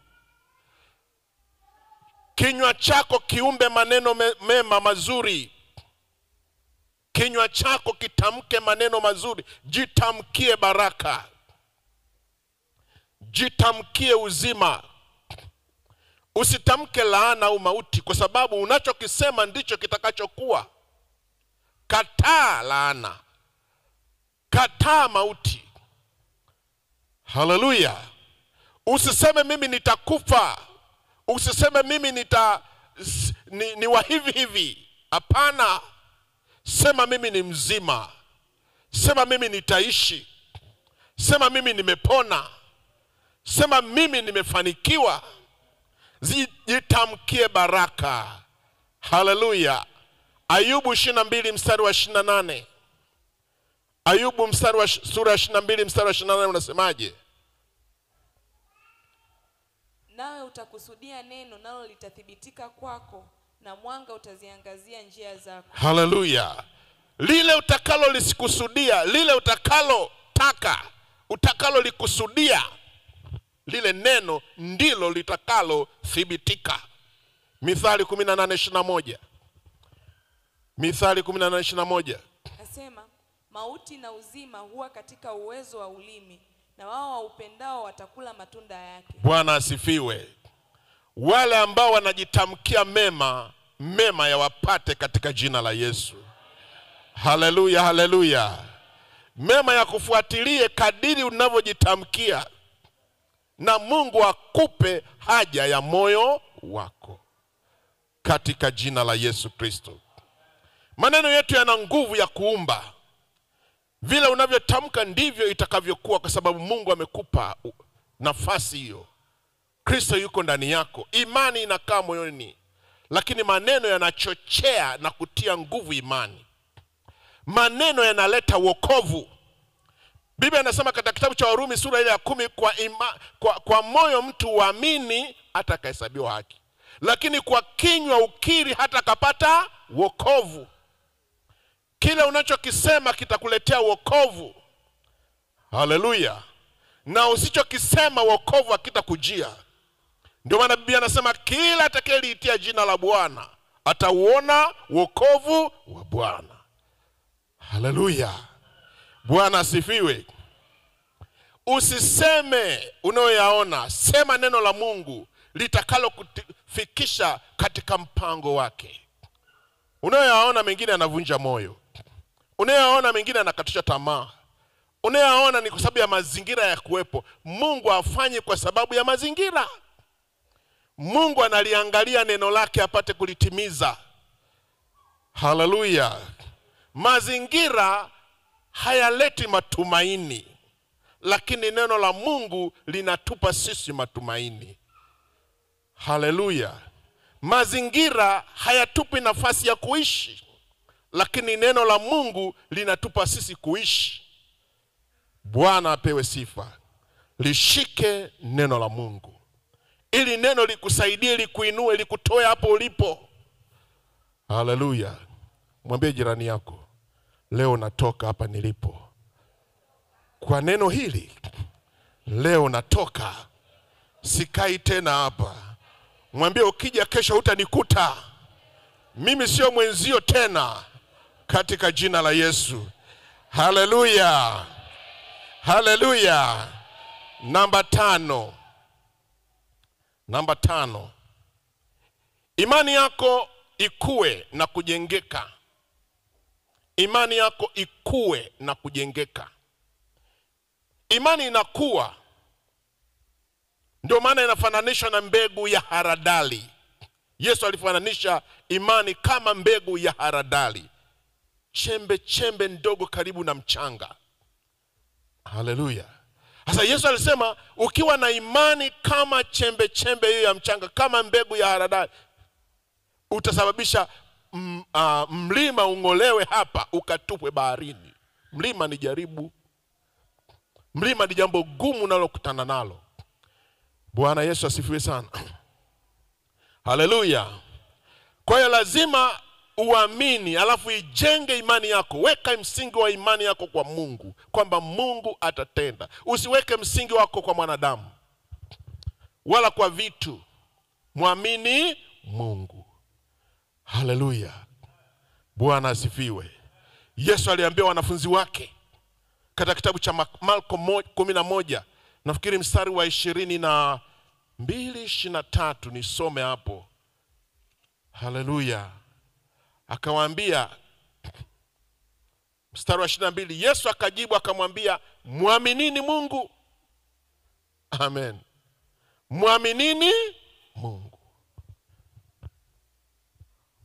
kinywa chako kiumbe maneno mema mazuri. Kinywa chako kitamke maneno mazuri. Jitamkie baraka, jitamkie uzima. Usitamke laana au mauti, kwa sababu unachokisema ndicho kitakachokuwa. Kataa laana, kataa mauti. Haleluya. Usiseme mimi nitakufa. Usiseme mimi ni wa hivi hivi. Hapana. Sema mimi ni mzima. Sema mimi nitaishi. Sema mimi nimepona. Sema mimi nimefanikiwa. Jitamkie baraka. Haleluya. Ayubu 22 mstari wa 28. Ayubu sura ya 22 mstari wa 28 unasemaje? Nawe utakusudia neno, nalo litathibitika kwako, na mwanga utaziangazia njia zako. Haleluya. Lile utakalo lisikusudia, lile utakalo taka, utakalo likusudia, lile neno ndilo litakalo thibitika. Mithali 18:21. Mithali 18:21. Nasema, mauti na uzima huwa katika uwezo wa ulimi, na wao waupendao watakula matunda yake. Bwana asifiwe. Wale ambao wanajitamkia mema yawapate katika jina la Yesu. Haleluya, haleluya. Mema ya kufuatilie kadiri unavyojitamkia, na Mungu akupe haja ya moyo wako katika jina la Yesu Kristo. Maneno yetu yana nguvu ya kuumba. Vile unavyotamka ndivyo itakavyokuwa, kwa sababu Mungu amekupa nafasi hiyo. Kristo yuko ndani yako. Imani inakaa moyoni, lakini maneno yanachochea na kutia nguvu imani. Maneno yanaleta wokovu. Biblia inasema katika kitabu cha Warumi sura ile ya 10, kwa moyo mtu uamini hata kahesabiwa haki, lakini kwa kinywa ukiri hata kapata wokovu. Kile unachokisema kitakuletea wokovu. Haleluya. Na usichokisema wokovu hakitakujia. Ndio maana Biblia anasema kila atakayeliitia jina la Bwana atauona wokovu wa Bwana. Haleluya. Bwana asifiwe. Usiseme unayoyaona, sema neno la Mungu litakalo kufikisha katika mpango wake. Unayoyaona mengine yanavunja moyo. Unayoyaona mengine yanakatisha tamaa. Unayoyaona ni kwa sababu ya mazingira ya kuwepo. Mungu hafanyi kwa sababu ya mazingira. Mungu analiangalia neno lake apate kulitimiza. Haleluya. Mazingira hayaleti matumaini, lakini neno la Mungu linatupa sisi matumaini. Haleluya. Mazingira hayatupi nafasi ya kuishi, lakini neno la Mungu linatupa sisi kuishi. Bwana apewe sifa. Lishike neno la Mungu, ili neno likusaidie, likuinue, likutoe hapo ulipo. Haleluya. Mwambie jirani yako, leo natoka hapa nilipo kwa neno hili. Leo natoka, sikai tena hapa. Mwambie ukija kesho hutanikuta. Mimi sio mwenzio tena, katika jina la Yesu. Haleluya. Haleluya. Namba 5. Imani yako ikue na kujengeka. Imani yako ikue na kujengeka. Imani inakuwa, ndio maana inafananishwa na mbegu ya haradali. Yesu alifananisha imani kama mbegu ya haradali, chembe chembe ndogo karibu na mchanga. Haleluya. Sasa Yesu alisema ukiwa na imani kama chembe chembe hiyo ya mchanga, kama mbegu ya haradali, utasababisha mlima ungolewe hapa ukatupwe baharini. Mlima ni jaribu. Mlima ni jambo gumu unalokutana nalo. Bwana Yesu asifiwe sana. Haleluya. Kwa hiyo lazima uamini, alafu ijenge imani yako. Weka msingi wa imani yako kwa Mungu, kwamba Mungu atatenda. Usiweke msingi wako kwa mwanadamu wala kwa vitu. Muamini Mungu. Haleluya. Bwana asifiwe. Yesu aliambia wanafunzi wake katika kitabu cha Marko 11, nafikiri mstari wa 22-23, nisome hapo. Haleluya. Akawaambia, mstari wa 22, Yesu akajibu akamwambia, muaminini Mungu. Amen. Muaminini Mungu.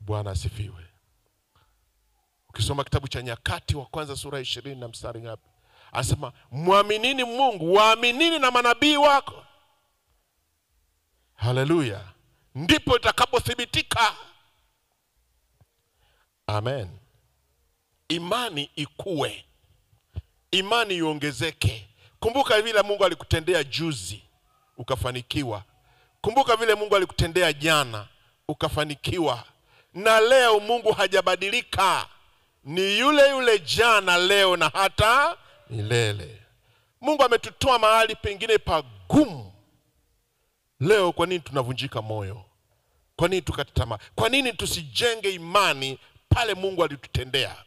Bwana asifiwe. Ukisoma kitabu cha Nyakati wa kwanza sura 20 na mstari ngapi? Anasema muaminini Mungu, waaminini na manabii wako. Haleluya. Ndipo itakapothibitika. Amen. Imani ikue. Imani iongezeke. Kumbuka vile Mungu alikutendea juzi ukafanikiwa. Kumbuka vile Mungu alikutendea jana ukafanikiwa. Na leo Mungu hajabadilika. Ni yule yule jana, leo na hata milele. Mungu ametutoa mahali pengine pagumu. Leo kwa nini tunavunjika moyo? Kwa nini tukata tamaa? Kwa nini tusijenge imani pale Mungu alitutendea?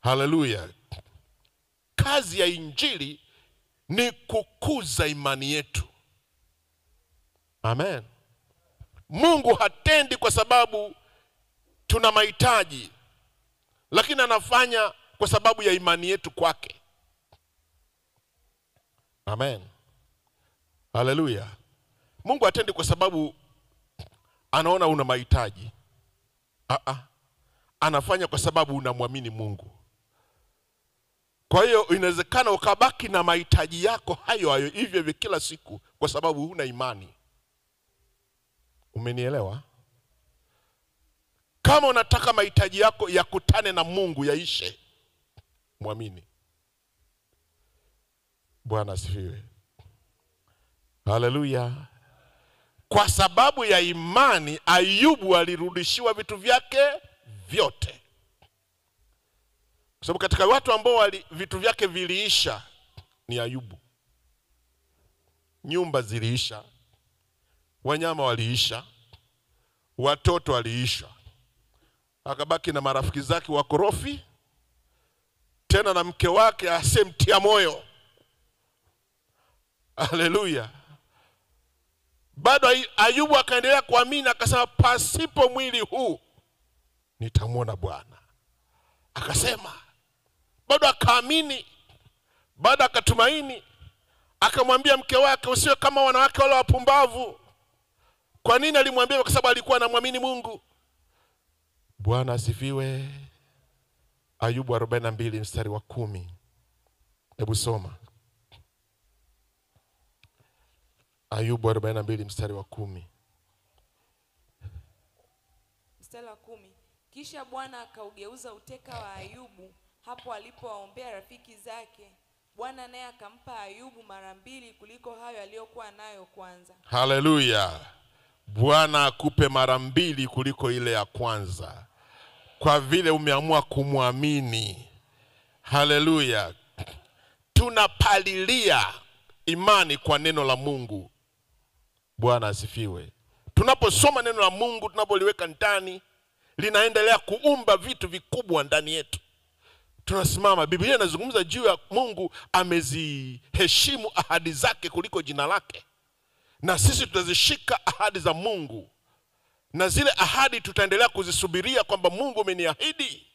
Haleluya. Kazi ya injili ni kukuza imani yetu. Amen. Mungu hatendi kwa sababu tuna mahitaji, lakini anafanya kwa sababu ya imani yetu kwake. Amen. Haleluya. Mungu hatendi kwa sababu anaona una mahitaji. Anafanya kwa sababu unamwamini Mungu. Kwa hiyo inawezekana ukabaki na mahitaji yako hayo hayo hivyo hivyo kila siku kwa sababu huna imani. Umenielewa? Kama unataka mahitaji yako yakutane na Mungu yaishe, muamini. Bwana asifiwe. Haleluya. Kwa sababu ya imani Ayubu alirudishiwa vitu vyake vyote. Kwa sababu katika watu ambao vitu vyake viliisha ni Ayubu. Nyumba ziliisha, wanyama waliisha, watoto waliisha. Akabaki na marafiki zake wakorofi, tena na mke wake asemtia moyo. Haleluya. Bado Ayubu akaendelea kuamini, akasema pasipo mwili huu nitamwona Bwana. Akasema, bado akaamini, bado akatumaini. Akamwambia mke wake, usiwe kama wanawake wale wapumbavu. Kwa nini alimwambia? Kwa sababu alikuwa anamwamini Mungu. Bwana asifiwe. Ayubu 42 mstari wa 10. Hebu soma. Ayubu 42 mstari wa 10. Mstari wa 10. Kisha Bwana akaugeuza uteka wa Ayubu hapo alipowaombea rafiki zake. Bwana naye akampa Ayubu 2 kuliko hayo aliyokuwa nayo kwanza. Haleluya. Bwana akupe 2 kuliko ile ya kwanza, kwa vile umeamua kumwamini. Haleluya. Tunapalilia imani kwa neno la Mungu. Bwana asifiwe. Tunaposoma neno la Mungu, tunapoliweka ndani, linaendelea kuumba vitu vikubwa ndani yetu. Tunasimama, Biblia inazungumza juu ya Mungu ameziheshimu ahadi zake kuliko jina lake. Na sisi tutazishika ahadi za Mungu. Na zile ahadi tutaendelea kuzisubiria kwamba Mungu ameniahidi.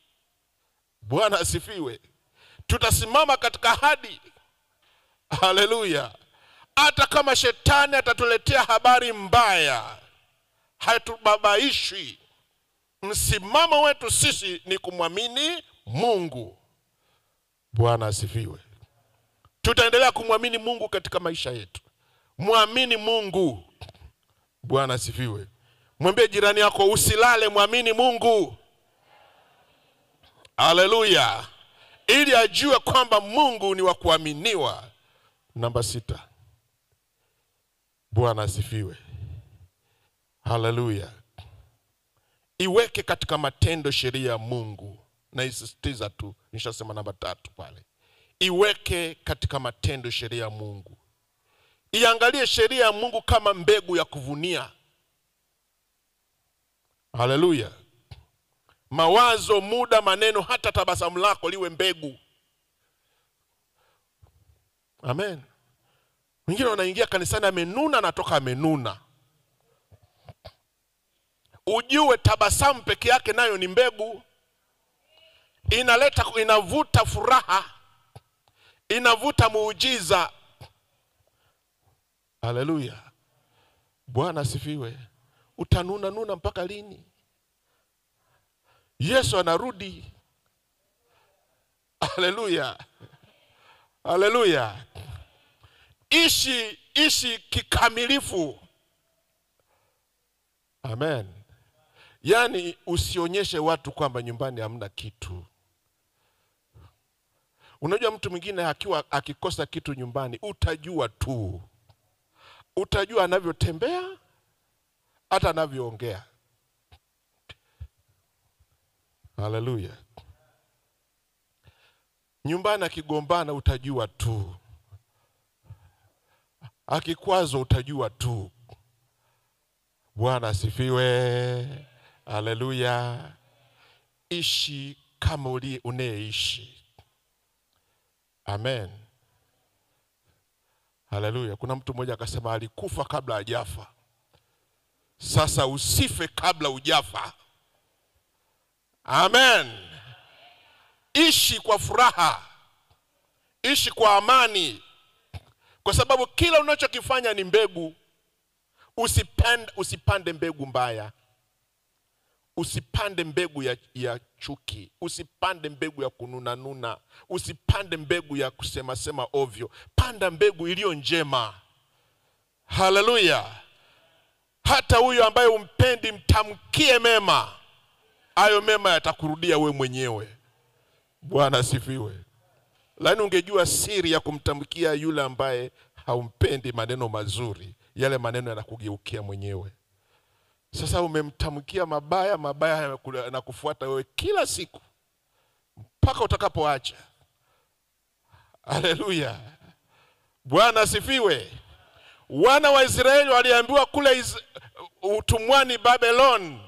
Bwana asifiwe. Tutasimama katika ahadi. Haleluya. Hata kama shetani atatuletea habari mbaya, hatubabaishi. Msimamo wetu sisi ni kumwamini Mungu. Bwana asifiwe. Tutaendelea kumwamini Mungu katika maisha yetu. Muamini Mungu. Bwana asifiwe. Mwambie jirani yako, usilale, muamini Mungu. Haleluya. Ili ajue kwamba Mungu ni wa kuaminiwa. Namba 6. Bwana asifiwe. Haleluya. Iweke katika matendo sheria ya Mungu. Na isisitiza tu, nishasema namba 3 pale. Iweke katika matendo sheria ya Mungu. Iangalie sheria ya Mungu kama mbegu ya kuvunia. Haleluya. Mawazo, muda, maneno, hata tabasamu lako liwe mbegu. Amen. Wengine wanaingia kanisani amenuna, natoka amenuna. Ujue tabasamu peke yake nayo ni mbegu. Inavuta furaha. Inavuta muujiza. Haleluya. Bwana asifiwe. Utanuna mpaka lini? Yesu anarudi. Haleluya. Haleluya. Ishi kikamilifu. Amen. Yani usionyeshe watu kwamba nyumbani hamna kitu. Unajua mtu mwingine akikosa kitu nyumbani, utajua tu. Utajua anavyotembea, hata anavyoongea. Haleluya. Nyumbani akigombana utajua tu. Akikwazo utajua tu. Bwana asifiwe. Haleluya. Ishi kama unayeishi. Amen. Haleluya. Kuna mtu mmoja akasema alikufa kabla hajafa. Sasa usife kabla hujafa. Amen. Ishi kwa furaha. Ishi kwa amani. Kwa sababu kila unachokifanya ni mbegu. Usipande mbegu mbaya. Usipande mbegu ya chuki. Usipande mbegu ya kununa. Usipande mbegu ya kusema ovyo. Panda mbegu iliyo njema. Haleluya. Hata huyo ambaye umpendi, mtamkie mema. Hayo mema yatakurudia we mwenyewe. Bwana asifiwe. Lakini ungejua siri ya kumtamkia yule ambaye haumpendi maneno mazuri, yale maneno yanakugeukia mwenyewe. Sasa umemtamkia mabaya, mabaya yanakufuata wewe kila siku. mpaka utakapoacha. Haleluya. Bwana asifiwe. Wana wa Israeli waliambiwa kule utumwani Babylon,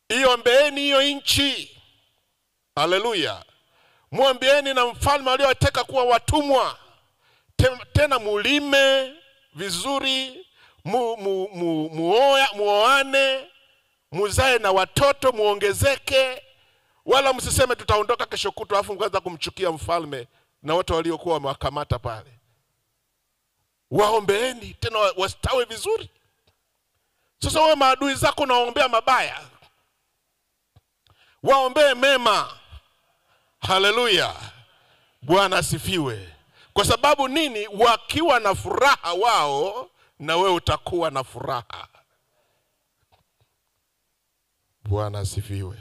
iombeeni hiyo nchi. Haleluya. Muombeeni na mfalme aliyowateka kuwa watumwa. Tena mulime vizuri, muoane, muzae na watoto, muongezeke. Wala msiseme tutaondoka kesho kutwa afu mkaanza kumchukia mfalme na watu waliokuwa wamewakamata pale. Waombeeni tena wastawe vizuri. Sasa wewe maadui zako unaombea mabaya, waombee mema. Haleluya. Bwana asifiwe. Kwa sababu nini? Wakiwa na furaha wao, na wewe utakuwa na furaha. Bwana asifiwe.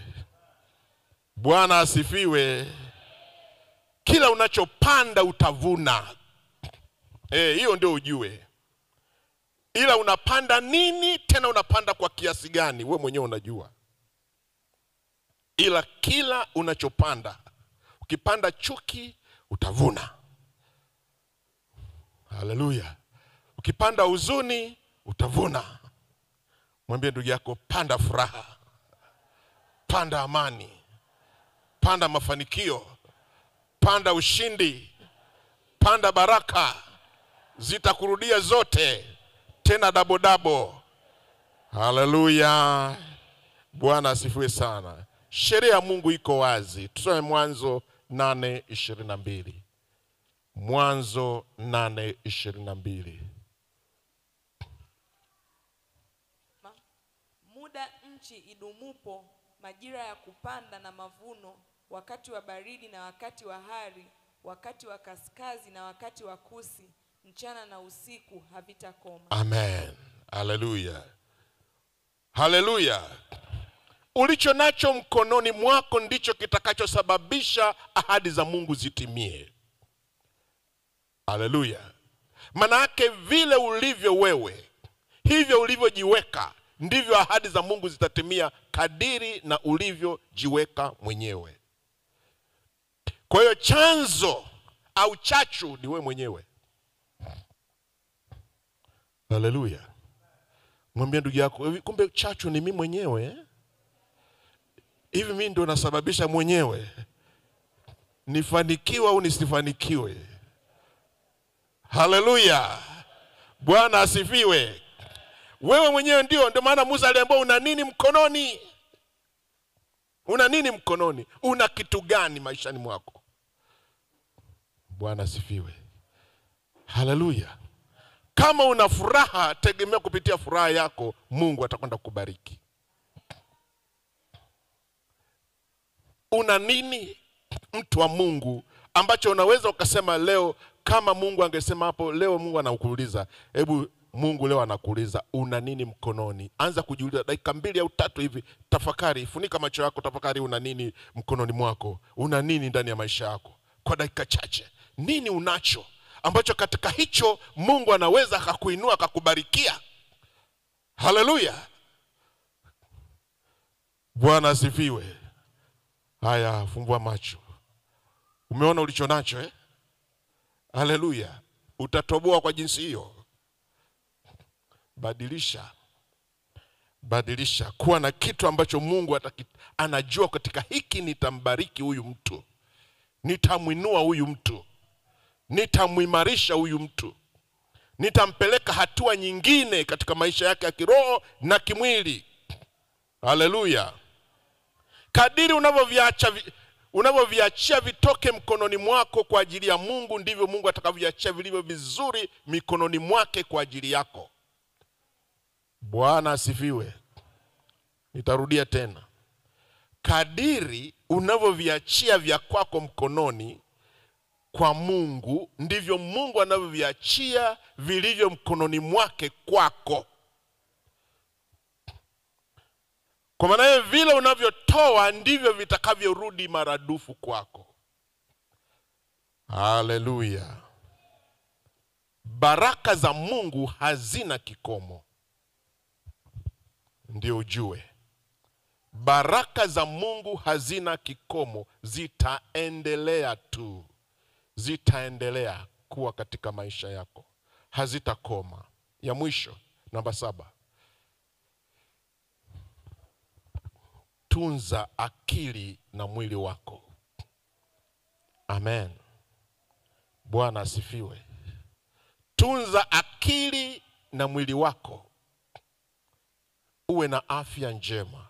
Bwana asifiwe. Kila unachopanda utavuna. Hiyo ndio ujue. Ila unapanda nini, tena unapanda kwa kiasi gani, wewe mwenyewe unajua. Ila kila unachopanda, ukipanda chuki utavuna. Haleluya. Ukipanda huzuni utavuna. Mwambie ndugu yako, panda furaha, panda amani, panda mafanikio, panda ushindi, panda baraka. Zitakurudia zote tena double. Haleluya. Bwana asifiwe sana. Sheria ya Mungu iko wazi. Tusome Mwanzo 8:22. Mwanzo 8:22. Muda nchi idumupo, majira ya kupanda na mavuno, wakati wa baridi na wakati wa hari, wakati wa kaskazi na wakati wa kusi, mchana na usiku havitakoma. Amen. Haleluya. Haleluya. Ulicho nacho mkononi mwako ndicho kitakachosababisha ahadi za Mungu zitimie. Haleluya. Manake vile ulivyo wewe, hivyo ulivyojiweka, ndivyo ahadi za Mungu zitatimia kadiri na ulivyojiweka mwenyewe. Kwa hiyo chanzo au chachu ni wewe mwenyewe. Haleluya. Mwambie ndugu yako, kumbe chachu ni mimi mwenyewe. Hivi mimi ndio nasababisha mwenyewe nifanikiwe au nisifanikiwe. Haleluya. Bwana asifiwe. Wewe mwenyewe ndio maana Musa aliambiwa una nini mkononi? Una nini mkononi? Una kitu gani maishani mwako? Bwana asifiwe. Haleluya. Kama una furaha, tegemea kupitia furaha yako Mungu atakwenda kukubariki. Una nini mtu wa Mungu ambacho unaweza ukasema leo, kama Mungu angesema hapo leo, Mungu anakuuliza, hebu Mungu leo anakuuliza una nini mkononi? Anza kujiuliza dakika 2 au 3 hivi, tafakari, funika macho yako, tafakari una nini mkononi mwako? Una nini ndani ya maisha yako? Kwa dakika chache, nini unacho ambacho katika hicho Mungu anaweza akakuinua akakubarikia? Haleluya. Bwana asifiwe. Haya, fumbua macho. Umeona ulicho nacho Haleluya. Utatoboa kwa jinsi hiyo. Badilisha kuwa na kitu ambacho Mungu anajua katika hiki nitambariki huyu mtu, nitamuinua huyu mtu, nitamuimarisha huyu mtu, nitampeleka hatua nyingine katika maisha yake ya kiroho na kimwili. Haleluya. Kadiri unavyoviachia vitoke mkononi mwako kwa ajili ya Mungu, ndivyo Mungu atakavyoviachia vilivyo vizuri mikononi mwake kwa ajili yako. Bwana asifiwe. Nitarudia tena. Kadiri unavyoviachia vya kwako mkononi kwa Mungu, ndivyo Mungu anavyoviachia vilivyo mkononi mwake kwako. Kwa maana vile unavyotoa ndivyo vitakavyorudi maradufu kwako. Haleluya. Baraka za Mungu hazina kikomo. Ndio ujue. Baraka za Mungu hazina kikomo, zitaendelea tu. Zitaendelea kuwa katika maisha yako, hazitakoma. Ya mwisho, namba 7. Tunza akili na mwili wako. Amen. Bwana asifiwe. Tunza akili na mwili wako, uwe na afya njema.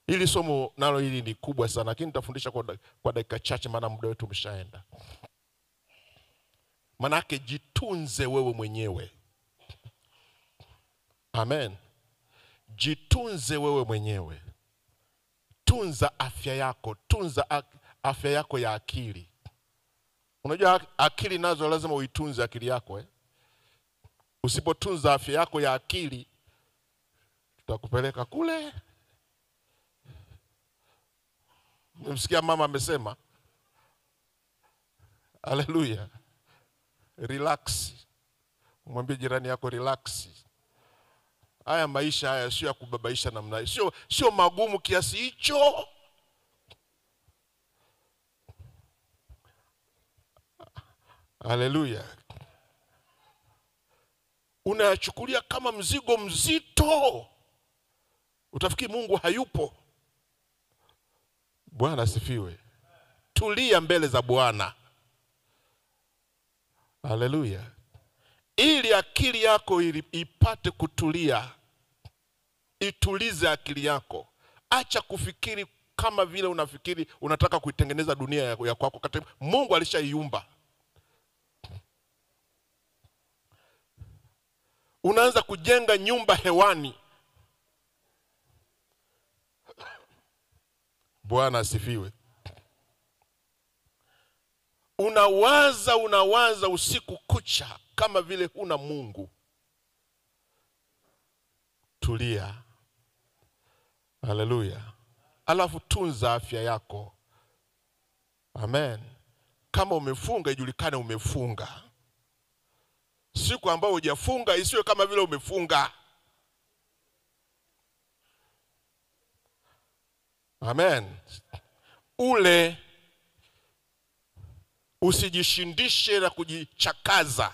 Hili somo nalo hili ni kubwa sana, lakini nitafundisha kwa dakika chache maana muda wetu umeshaenda. Manake jitunze wewe mwenyewe. Amen. Jitunze wewe mwenyewe. Tunza afya yako, tunza afya yako ya akili. Unajua akili nazo lazima uitunze akili yako. Usipotunza afya yako ya akili, tutakupeleka kule. Nimesikia mama amesema, haleluya, relax. Mwambie jirani yako relax. Haya maisha haya sio ya kubabaisha namna, sio magumu kiasi hicho. Haleluya. Unayachukulia kama mzigo mzito, utafikiri Mungu hayupo. Bwana asifiwe. Tulia mbele za Bwana. Haleluya. Ili akili yako ipate kutulia, itulize akili yako. Acha kufikiri kama vile unafikiri unataka kuitengeneza dunia ya kwako. Kati Mungu alishaiumba. Unaanza kujenga nyumba hewani. Bwana asifiwe. Unawaza usiku kucha kama vile huna Mungu. Tulia. Haleluya. Alafu tunza afya yako. Amen. Kama umefunga, ijulikane umefunga. Siku ambayo hujafunga isiwe kama vile umefunga. Amen. Ule, usijishindishe na kujichakaza.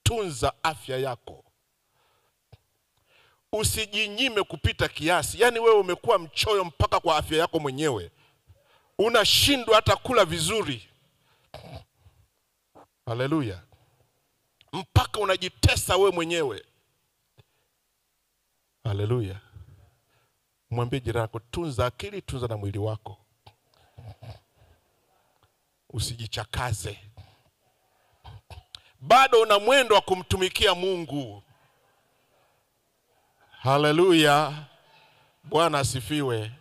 Tunza afya yako. Usijinyime kupita kiasi. Yaani wewe umekuwa mchoyo mpaka kwa afya yako mwenyewe. Unashindwa hata kula vizuri. Haleluya. Mpaka unajitesa wewe mwenyewe. Haleluya. Mwambie jirani yako, tunza akili, tunza na mwili wako. Usijichakaze. Bado una mwendo wa kumtumikia Mungu. Haleluya. Bwana asifiwe.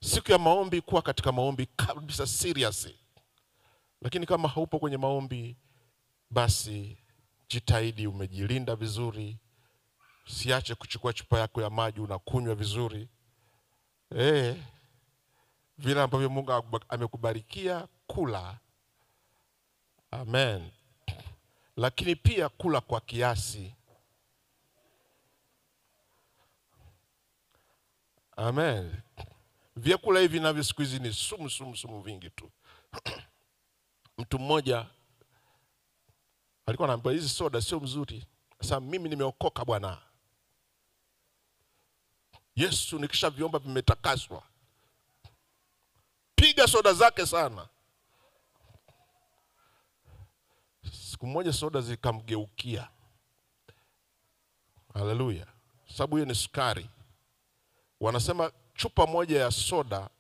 Siku ya maombi, kuwa katika maombi kabisa serious. Lakini kama haupo kwenye maombi, basi jitahidi umejilinda vizuri. Usiache kuchukua chupa yako ya maji unakunywa vizuri. Vile ambavyo Mungu amekubarikia kula. Amen. Lakini pia kula kwa kiasi. Amen. Vyakula hivi navyo siku hizi ni sumu vingi tu. Mtu mmoja alikuwa anaambia hizi soda sio mzuri. Sasa mimi nimeokoka bwana. Yesu nikisha viomba vimetakaswa. Piga soda zake sana. Siku moja soda zikamgeukia. Haleluya. Sababu hiyo ni sukari. Wanasema chupa moja ya soda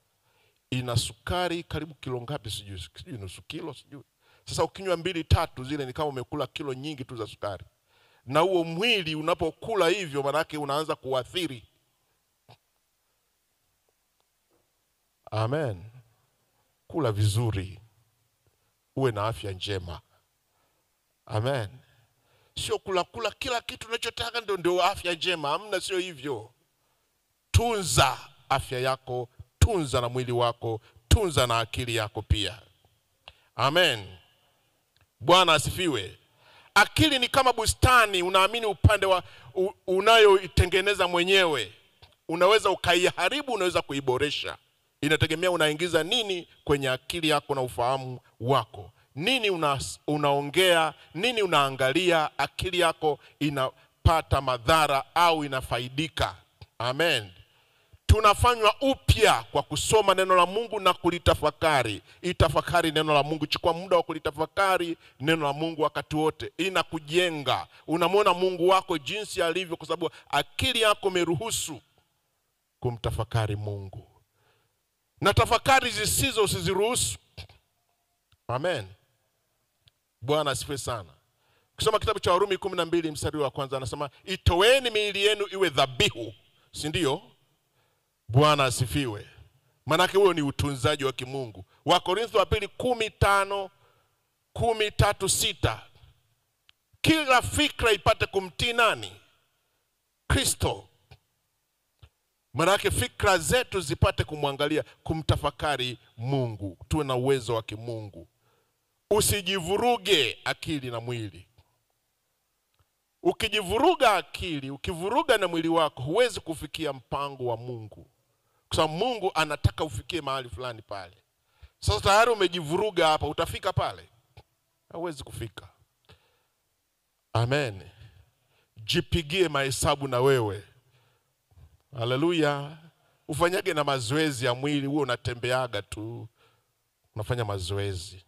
ina sukari karibu kilo ngapi sijui nusu kilo sijui. Sasa ukinywa 2-3 zile ni kama umekula kilo nyingi tu za sukari. Na huo mwili unapokula hivyo maana yake unaanza kuathiri. Amen. Kula vizuri. Uwe na afya njema. Amen. Sio kula kila kitu unachotaka ndio afya njema. Hamna, sio hivyo. Tunza afya yako, tunza na mwili wako, tunza na akili yako pia. Amen. Bwana asifiwe. Akili ni kama bustani, unaamini upande wa unayoitengeneza mwenyewe. Unaweza ukaiharibu, unaweza kuiboresha. Inategemea unaingiza nini kwenye akili yako na ufahamu wako. Nini unaongea, nini unaangalia, akili yako inapata madhara au inafaidika. Amen. Tunafanywa upya kwa kusoma neno la Mungu na kulitafakari. Itafakari neno la Mungu, chukua muda wa kulitafakari neno la Mungu wakati wote. Inakujenga. Unamwona Mungu wako jinsi alivyo kwa sababu akili yako imeruhusu kumtafakari Mungu. Na tafakari zisizo usiziruhusu. Amen. Bwana asifiwe sana. Kusoma kitabu cha Warumi 12 mstari wa kwanza anasema, itoeni miili yenu iwe dhabihu. Si ndio? Bwana asifiwe. Manake huo ni utunzaji wa kimungu. Wakorintho wa pili 10:5-13:6. Kila fikra ipate kumtii nani? Kristo. Manake fikra zetu zipate kumwangalia, kumtafakari Mungu. Tuwe na uwezo wa kimungu. Usijivuruge akili na mwili. Ukijivuruga akili, ukivuruga na mwili wako, huwezi kufikia mpango wa Mungu. Kwa sababu Mungu anataka ufikie mahali fulani pale. Sasa tayari umejivuruga hapa, utafika pale? Hauwezi kufika. Amen. Jipigie mahesabu na wewe. Haleluya. Ufanyage na mazoezi ya mwili, wewe unatembeaga tu. Unafanya mazoezi.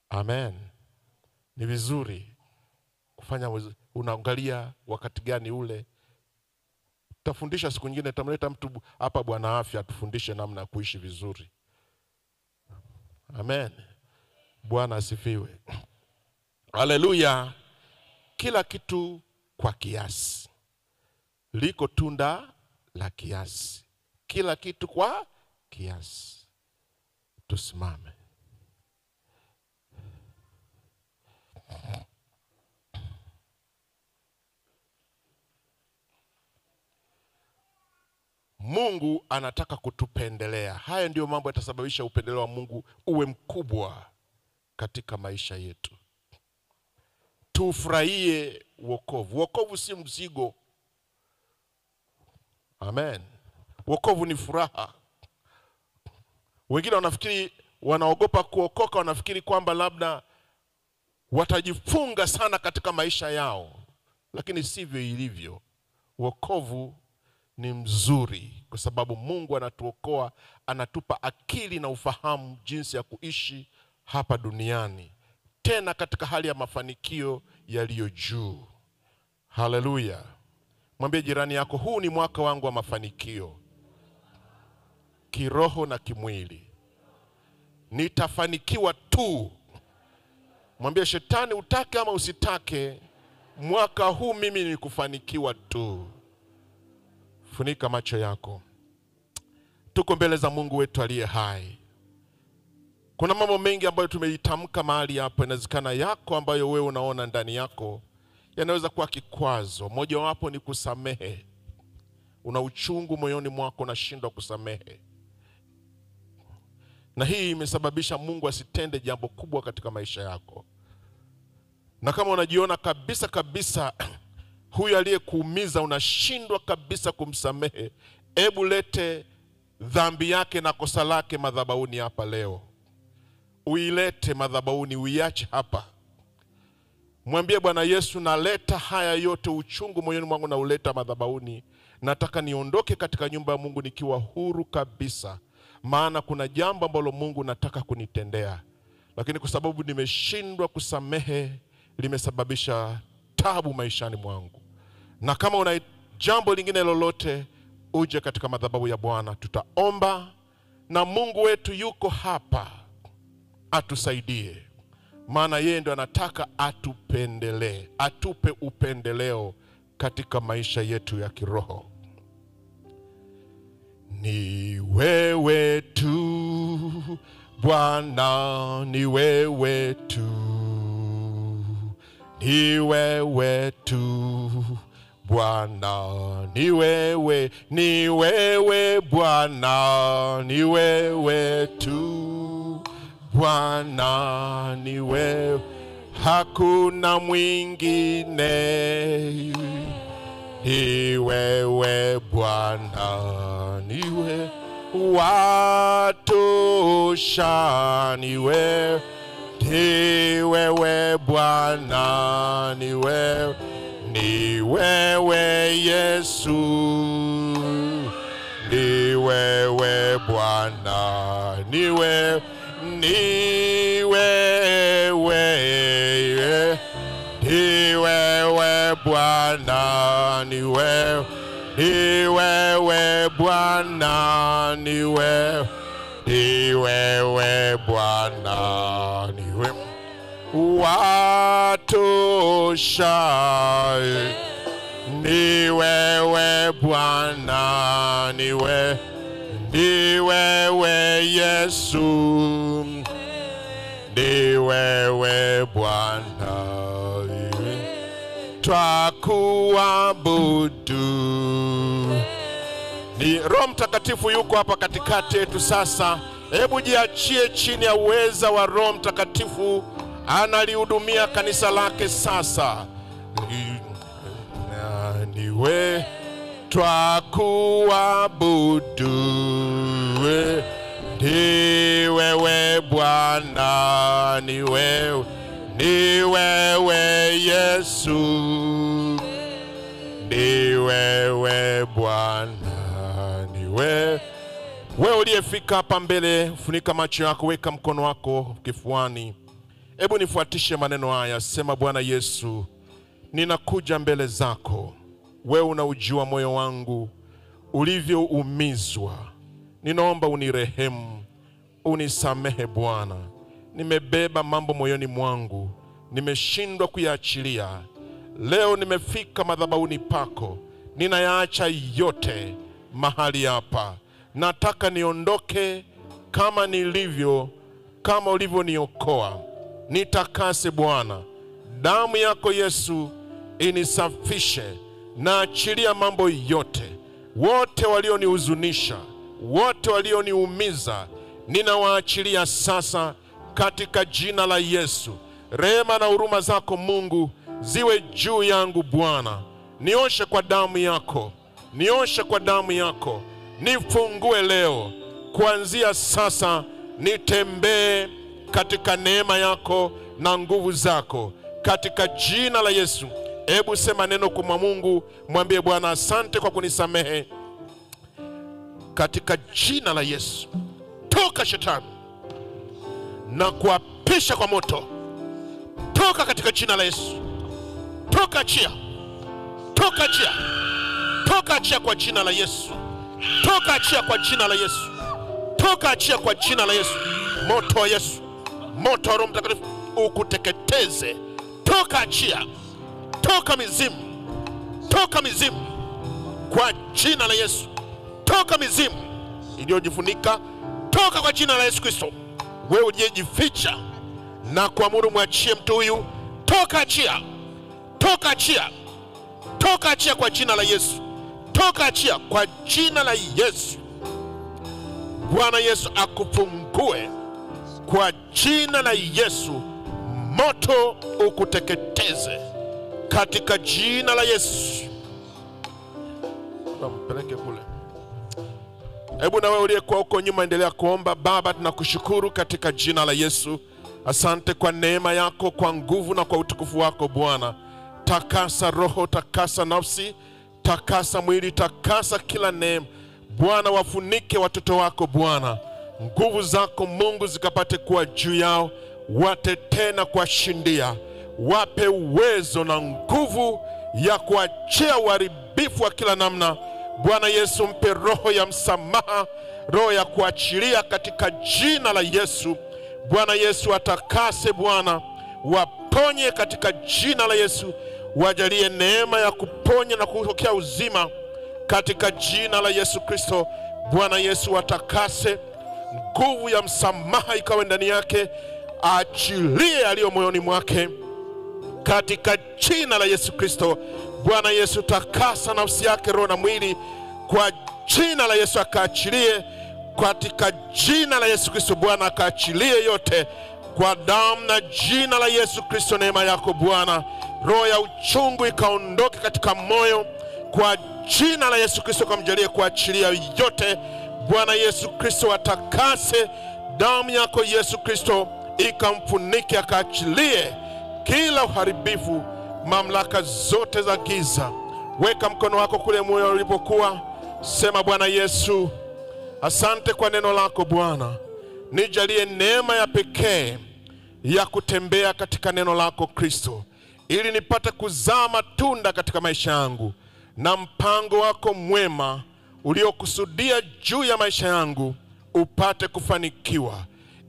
Amen. Ni vizuri kufanya, unaangalia wakati gani ule. Tafundisha siku nyingine, tamleta mtu hapa bwana afya atufundishe namna ya kuishi vizuri. Amen. Bwana asifiwe. Haleluya. Kila kitu kwa kiasi. Liko tunda la kiasi. Kila kitu kwa kiasi. Tusimame. Mungu anataka kutupendelea. Haya ndio mambo yatasababisha upendeleo wa Mungu uwe mkubwa katika maisha yetu. Tufurahie wokovu. Wokovu si mzigo. Amen. Wokovu ni furaha. Wengine wanafikiri, wanaogopa kuokoka, wanafikiri kwamba labda watajifunga sana katika maisha yao. Lakini sivyo ilivyo. Wokovu ni mzuri kwa sababu Mungu anatuokoa, anatupa akili na ufahamu jinsi ya kuishi hapa duniani, tena katika hali ya mafanikio yaliyo juu. Haleluya. Mwambie jirani yako, huu ni mwaka wangu wa mafanikio, kiroho na kimwili. Nitafanikiwa tu. Mwambie shetani, utake ama usitake, mwaka huu mimi ni kufanikiwa tu. Funika macho yako. Tuko mbele za Mungu wetu aliye hai. Kuna mambo mengi ambayo tumeitamka mahali hapo. Inawezekana yako ambayo wewe unaona ndani yako yanaweza kuwa kikwazo. Moja wapo ni kusamehe. Una uchungu moyoni mwako, unashindwa kusamehe. Na hii imesababisha Mungu asitende jambo kubwa katika maisha yako. Na kama unajiona kabisa huyu aliyekuumiza unashindwa kabisa kumsamehe, hebu lete dhambi yake na kosa lake madhabahuni hapa leo. Uilete madhabahuni, uiache hapa. Mwambie Bwana Yesu, naleta haya yote, uchungu moyoni mwangu na uleta madhabahuni. Nataka niondoke katika nyumba ya Mungu nikiwa huru kabisa. Maana kuna jambo ambalo Mungu nataka kunitendea, lakini kwa sababu nimeshindwa kusamehe, limesababisha taabu maishani mwangu. Na kama una jambo lingine lolote, uje katika madhabahu ya Bwana. Tutaomba na Mungu wetu yuko hapa atusaidie. Maana yeye ndo anataka atupendelee, atupe upendeleo katika maisha yetu ya kiroho. Ni wewe tu Bwana, ni wewe tu. Ni wewe tu Bwana, ni wewe Bwana, ni wewe tu Bwana, ni wewe. hakuna mwingine, ni wewe Bwana, niwe watosha, ni wewe Bwana, ni wewe Yesu, ni wewe Bwana, ni wewe Bwana, ni wewe Bwana, ni wewe Bwana, ni wewe watosha, ni wewe Bwana, ni wewe Yesu, ni wewe Bwana, twakuabudu. Ni Roho Mtakatifu yuko hapa katikati yetu sasa. Hebu jiachie chini ya uweza wa Roho Mtakatifu, analihudumia kanisa lake sasa. Niwe twakuabudu, ni wewe Bwana, ni wewe Yesu, ni wewe Bwana, ni wewe. Wewe uliyefika hapa mbele, funika macho yako, weka mkono wako kifuani. Hebu nifuatishe maneno haya. Sema, Bwana Yesu, ninakuja mbele zako. Wewe unaujua moyo wangu ulivyoumizwa. Ninaomba unirehemu, unisamehe Bwana. Nimebeba mambo moyoni mwangu, nimeshindwa kuyaachilia. Leo nimefika madhabahuni pako, ninayaacha yote mahali hapa. Nataka niondoke kama nilivyo, kama ulivyoniokoa. Nitakase Bwana, damu yako Yesu inisafishe. Na achilia mambo yote, wote walionihuzunisha, wote walioniumiza, ninawaachilia sasa katika jina la Yesu. Rehema na huruma zako Mungu ziwe juu yangu Bwana. Nioshe kwa damu yako, nioshe kwa damu yako. Nifungue leo, kuanzia sasa nitembee katika neema yako na nguvu zako, katika jina la Yesu. Hebu sema neno kwa Mungu, mwambie Bwana, asante kwa kunisamehe. Katika jina la Yesu, toka shetani na kuapisha kwa moto. Toka katika jina la Yesu. Toka achia. Toka achia. Toka achia kwa jina la Yesu. Toka achia kwa jina la Yesu. Toka achia kwa jina la Yesu. Moto wa Yesu, moto wa Roho Mtakatifu ukuteketeze. Toka achia. Toka mizimu. Toka mizimu kwa jina la Yesu. Toka mizimu iliyojifunika. Toka kwa jina la Yesu Kristo. Wewe ujificha na kuamuru mwachie mtu huyu. Toka achia. Toka achia. Toka achia kwa jina la Yesu. Toka achia kwa jina la Yesu. Bwana Yesu akufungue kwa jina la Yesu. Moto ukuteketeze katika jina la Yesu. Mpeleke kule. Hebu na wewe uliyekuwa huko nyuma endelea kuomba. Baba, tunakushukuru katika jina la Yesu. Asante kwa neema yako, kwa nguvu na kwa utukufu wako Bwana. Takasa roho, takasa nafsi, takasa mwili, takasa kila neema Bwana. Wafunike watoto wako Bwana. Nguvu zako Mungu zikapate kuwa juu yao. Watetee na kuwashindia. Wape uwezo na nguvu ya kuachia uharibifu wa kila namna. Bwana Yesu, mpe roho ya msamaha, roho ya kuachilia katika jina la Yesu. Bwana Yesu, atakase Bwana, waponye katika jina la Yesu. Wajalie neema ya kuponya na kupokea uzima katika jina la Yesu Kristo. Bwana Yesu, atakase, nguvu ya msamaha ikawe ndani yake. Achilie aliyo moyoni mwake katika jina la Yesu Kristo. Bwana Yesu, takasa nafsi yake, roho na mwili kwa jina la Yesu. Akaachilie katika jina la Yesu Kristo. Bwana akaachilie yote Kwa damu na jina la Yesu Kristo, neema yako Bwana, roho ya uchungu ikaondoke katika moyo. Kwa jina la Yesu Kristo, kamjalie kuachilia yote. Bwana Yesu Kristo atakase, damu yako Yesu Kristo ikamfunike, akaachilie kila uharibifu, mamlaka zote za giza. Weka mkono wako kule moyo ulipokuwa. Sema, Bwana Yesu, asante kwa neno lako Bwana. Nijalie neema ya pekee ya kutembea katika neno lako Kristo, ili nipate kuzaa matunda katika maisha yangu, na mpango wako mwema uliokusudia juu ya maisha yangu upate kufanikiwa.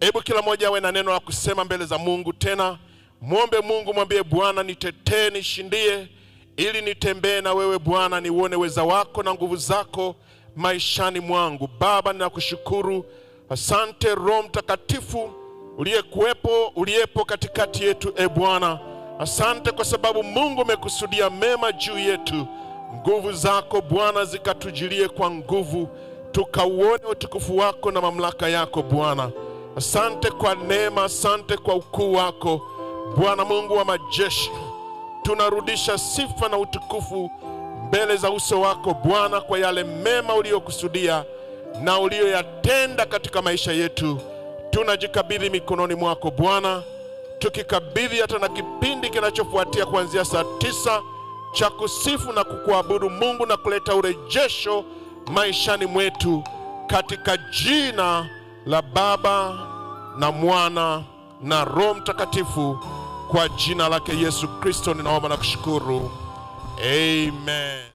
Hebu kila mmoja awe na neno la kusema mbele za Mungu. Tena muombe Mungu, mwambie Bwana, nitetee, nishindie, ili nitembee na wewe Bwana, nione weza wako na nguvu zako maishani mwangu. Baba, ninakushukuru. Asante Roho Mtakatifu uliyepo katikati yetu, Bwana. Asante kwa sababu Mungu umekusudia mema juu yetu. Nguvu zako Bwana zikatujilie kwa nguvu, tukauone utukufu wako na mamlaka yako Bwana. Asante kwa neema, asante kwa ukuu wako Bwana Mungu wa majeshi. Tunarudisha sifa na utukufu mbele za uso wako Bwana, kwa yale mema uliyokusudia na uliyoyatenda katika maisha yetu. Tunajikabidhi mikononi mwako Bwana, tukikabidhi hata na kipindi kinachofuatia kuanzia saa 9 cha kusifu na kukuabudu Mungu, na kuleta urejesho maishani mwetu, katika jina la Baba na Mwana na Roho Mtakatifu. Kwa jina lake Yesu Kristo ninaomba na kushukuru. Amen.